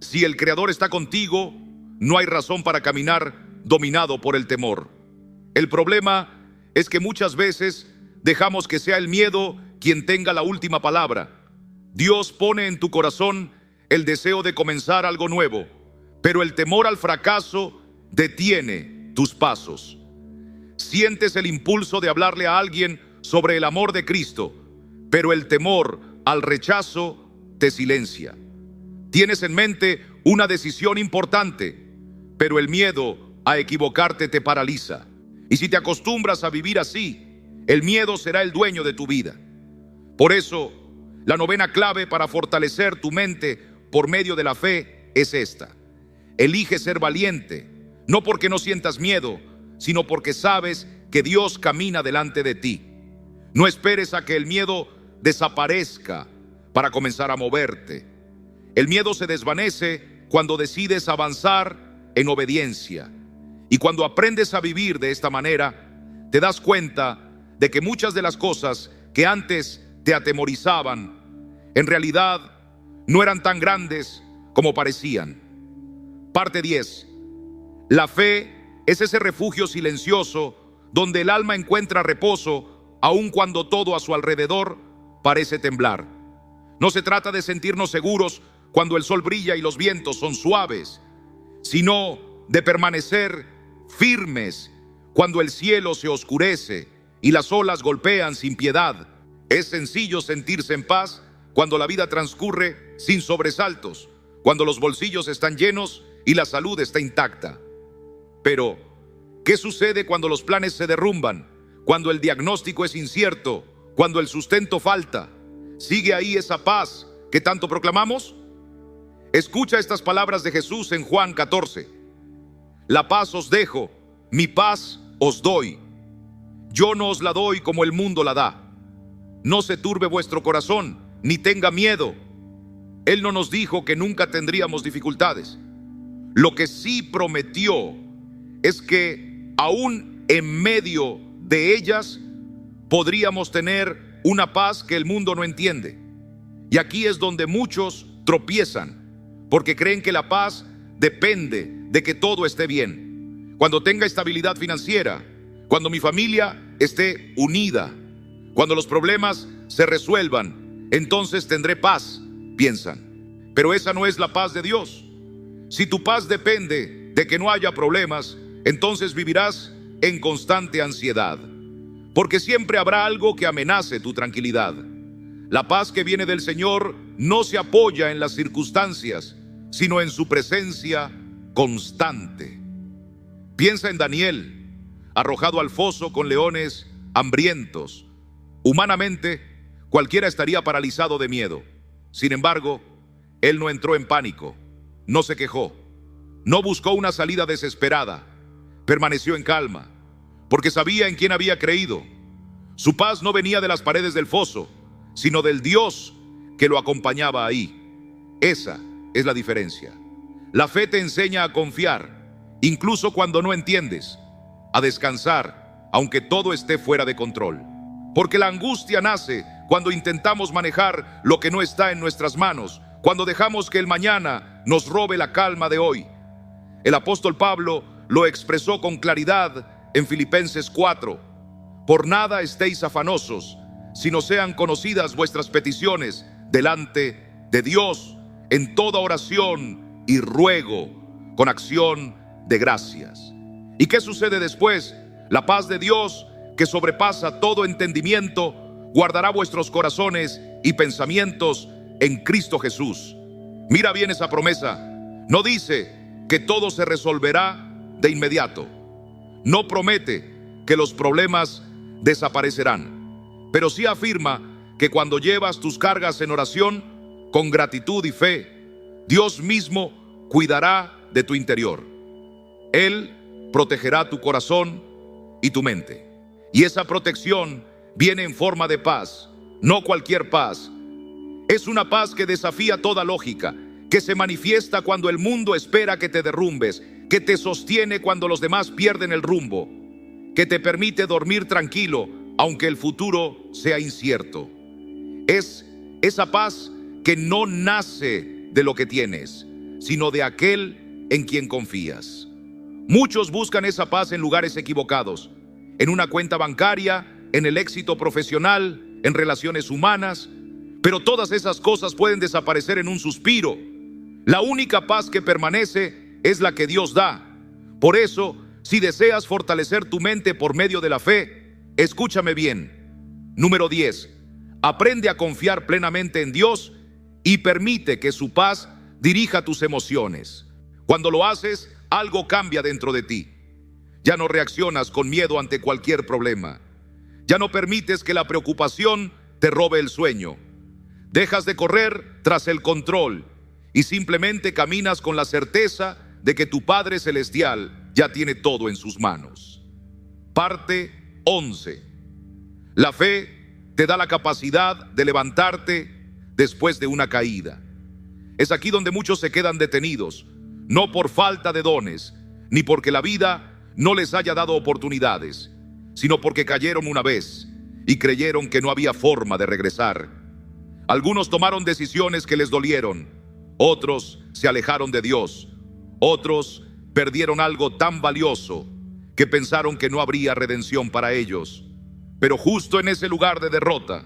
S1: Si el Creador está contigo, no hay razón para caminar dominado por el temor. El problema es que muchas veces dejamos que sea el miedo quien tenga la última palabra. Dios pone en tu corazón el deseo de comenzar algo nuevo, pero el temor al fracaso detiene tus pasos. Sientes el impulso de hablarle a alguien sobre el amor de Cristo, pero el temor al rechazo te silencia. Tienes en mente una decisión importante, pero el miedo a equivocarte te paraliza. Y si te acostumbras a vivir así, el miedo será el dueño de tu vida. Por eso, la novena clave para fortalecer tu mente por medio de la fe es esta. Elige ser valiente, no porque no sientas miedo, sino porque sabes que Dios camina delante de ti. No esperes a que el miedo desaparezca para comenzar a moverte. El miedo se desvanece cuando decides avanzar en obediencia. Y cuando aprendes a vivir de esta manera, te das cuenta de que muchas de las cosas que antes te atemorizaban, en realidad no eran tan grandes como parecían. Parte 10. La fe es ese refugio silencioso donde el alma encuentra reposo, aun cuando todo a su alrededor parece temblar. No se trata de sentirnos seguros cuando el sol brilla y los vientos son suaves, sino de permanecer firmes cuando el cielo se oscurece y las olas golpean sin piedad. Es sencillo sentirse en paz cuando la vida transcurre sin sobresaltos, cuando los bolsillos están llenos y la salud está intacta. Pero, ¿qué sucede cuando los planes se derrumban? Cuando el diagnóstico es incierto, cuando el sustento falta. ¿Sigue ahí esa paz que tanto proclamamos? Escucha estas palabras de Jesús en Juan 14. La paz os dejo, mi paz os doy. Yo no os la doy como el mundo la da. No se turbe vuestro corazón, ni tenga miedo. Él no nos dijo que nunca tendríamos dificultades. Lo que sí prometió es que aún en medio de ellas podríamos tener una paz que el mundo no entiende. Y aquí es donde muchos tropiezan, porque creen que la paz depende de que todo esté bien. Cuando tenga estabilidad financiera, cuando mi familia esté unida, cuando los problemas se resuelvan, entonces tendré paz, piensan. Pero esa no es la paz de Dios. Si tu paz depende de que no haya problemas, entonces vivirás en constante ansiedad, porque siempre habrá algo que amenace tu tranquilidad. La paz que viene del Señor no se apoya en las circunstancias, sino en su presencia constante. Piensa en Daniel, arrojado al foso con leones hambrientos. Humanamente, cualquiera estaría paralizado de miedo. Sin embargo, él no entró en pánico, no se quejó, no buscó una salida desesperada, permaneció en calma, porque sabía en quién había creído. Su paz no venía de las paredes del foso, sino del Dios que lo acompañaba ahí. Esa es la diferencia. La fe te enseña a confiar, incluso cuando no entiendes, a descansar, aunque todo esté fuera de control. Porque la angustia nace cuando intentamos manejar lo que no está en nuestras manos, cuando dejamos que el mañana nos robe la calma de hoy. El apóstol Pablo lo expresó con claridad en Filipenses 4. Por nada estéis afanosos, sino sean conocidas vuestras peticiones delante de Dios en toda oración y ruego, con acción de gracias. ¿Y qué sucede después? La paz de Dios, que sobrepasa todo entendimiento, guardará vuestros corazones y pensamientos en Cristo Jesús. Mira bien esa promesa. No dice que todo se resolverá de inmediato. No promete que los problemas desaparecerán, pero sí afirma que cuando llevas tus cargas en oración, con gratitud y fe, Dios mismo cuidará de tu interior. Él protegerá tu corazón y tu mente. Y esa protección viene en forma de paz, no cualquier paz. Es una paz que desafía toda lógica, que se manifiesta cuando el mundo espera que te derrumbes, que te sostiene cuando los demás pierden el rumbo, que te permite dormir tranquilo, aunque el futuro sea incierto. Es esa paz que no nace de lo que tienes, sino de aquel en quien confías. Muchos buscan esa paz en lugares equivocados, en una cuenta bancaria, en el éxito profesional, en relaciones humanas, pero todas esas cosas pueden desaparecer en un suspiro. La única paz que permanece es la que Dios da. Por eso, si deseas fortalecer tu mente por medio de la fe, escúchame bien. Número 10. Aprende a confiar plenamente en Dios y permite que su paz dirija tus emociones. Cuando lo haces, algo cambia dentro de ti. Ya no reaccionas con miedo ante cualquier problema. Ya no permites que la preocupación te robe el sueño. Dejas de correr tras el control y simplemente caminas con la certeza de que tu Padre Celestial ya tiene todo en sus manos. Parte 11. La fe te da la capacidad de levantarte después de una caída. Es aquí donde muchos se quedan detenidos, no por falta de dones, ni porque la vida no les haya dado oportunidades, sino porque cayeron una vez y creyeron que no había forma de regresar. Algunos tomaron decisiones que les dolieron, otros se alejaron de Dios, otros perdieron algo tan valioso que pensaron que no habría redención para ellos. Pero justo en ese lugar de derrota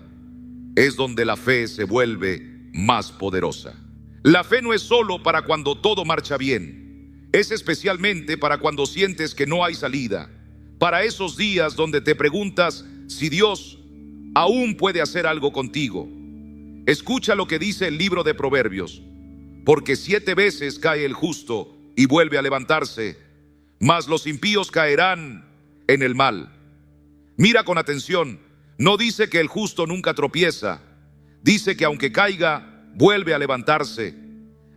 S1: es donde la fe se vuelve más poderosa. La fe no es solo para cuando todo marcha bien, es especialmente para cuando sientes que no hay salida, para esos días donde te preguntas si Dios aún puede hacer algo contigo. Escucha lo que dice el libro de Proverbios: porque 7 veces cae el justo y vuelve a levantarse, mas los impíos caerán en el mal. Mira con atención, no dice que el justo nunca tropieza, dice que aunque caiga, vuelve a levantarse.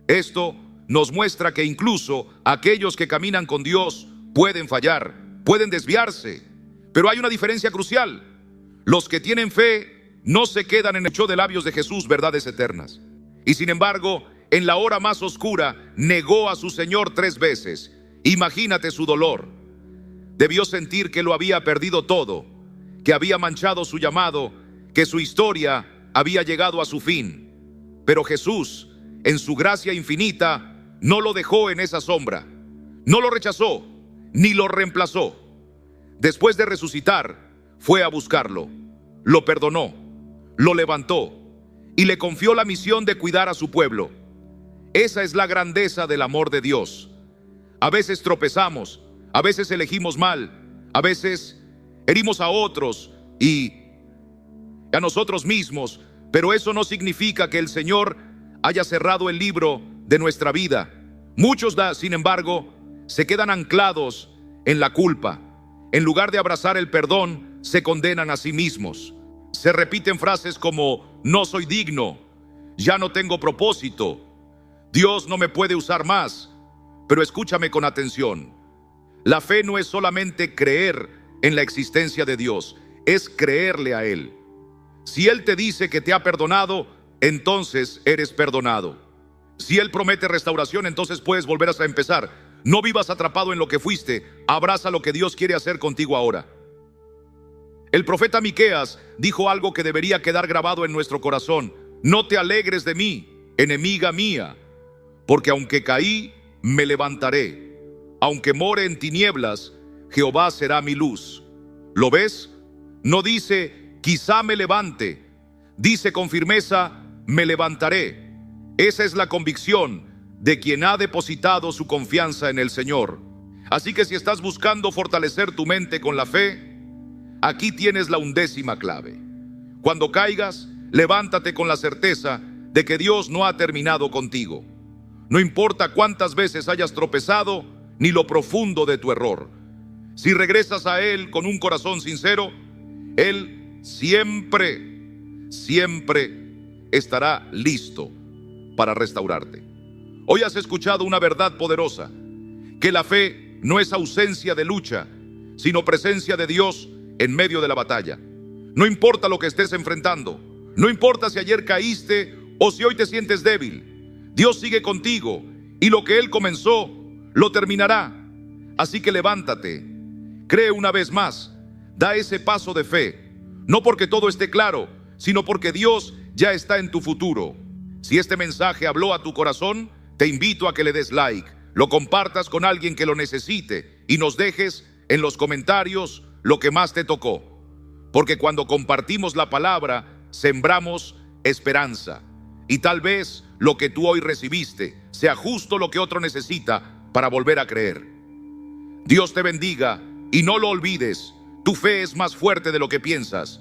S1: Esto nos muestra que incluso aquellos que caminan con Dios pueden fallar, pueden desviarse, pero hay una diferencia crucial. Los que tienen fe no se quedan en el show de labios de Jesús, verdades eternas. Y sin embargo, en la hora más oscura, negó a su Señor 3 veces. Imagínate su dolor. Debió sentir que lo había perdido todo, que había manchado su llamado, que su historia había llegado a su fin. Pero Jesús, en su gracia infinita, no lo dejó en esa sombra. No lo rechazó, ni lo reemplazó. Después de resucitar, fue a buscarlo, lo perdonó, lo levantó y le confió la misión de cuidar a su pueblo. Esa es la grandeza del amor de Dios. A veces tropezamos, a veces elegimos mal, a veces herimos a otros y a nosotros mismos, pero eso no significa que el Señor haya cerrado el libro de nuestra vida. Muchos, sin embargo, se quedan anclados en la culpa. En lugar de abrazar el perdón, se condenan a sí mismos. Se repiten frases como: no soy digno, ya no tengo propósito, Dios no me puede usar más. Pero escúchame con atención. La fe no es solamente creer en la existencia de Dios, es creerle a Él. Si Él te dice que te ha perdonado, entonces eres perdonado. Si Él promete restauración, entonces puedes volver a empezar. No vivas atrapado en lo que fuiste, abraza lo que Dios quiere hacer contigo ahora. El profeta Miqueas dijo algo que debería quedar grabado en nuestro corazón: no te alegres de mí, enemiga mía, porque aunque caí, me levantaré. Aunque more en tinieblas, Jehová será mi luz. ¿Lo ves? No dice, quizá me levante. Dice con firmeza, me levantaré. Esa es la convicción de quien ha depositado su confianza en el Señor. Así que si estás buscando fortalecer tu mente con la fe, aquí tienes la 11ª clave. Cuando caigas, levántate con la certeza de que Dios no ha terminado contigo. No importa cuántas veces hayas tropezado, ni lo profundo de tu error. Si regresas a Él con un corazón sincero, Él siempre estará listo para restaurarte. Hoy has escuchado una verdad poderosa: que la fe no es ausencia de lucha, sino presencia de Dios en medio de la batalla. No importa lo que estés enfrentando, no importa si ayer caíste o si hoy te sientes débil, Dios sigue contigo y lo que Él comenzó, lo terminará. Así que levántate, cree una vez más, da ese paso de fe, no porque todo esté claro, sino porque Dios ya está en tu futuro. Si este mensaje habló a tu corazón, te invito a que le des like, lo compartas con alguien que lo necesite y nos dejes en los comentarios lo que más te tocó. Porque cuando compartimos la palabra, sembramos esperanza. Y tal vez lo que tú hoy recibiste sea justo lo que otro necesita para volver a creer. Dios te bendiga y no lo olvides, tu fe es más fuerte de lo que piensas.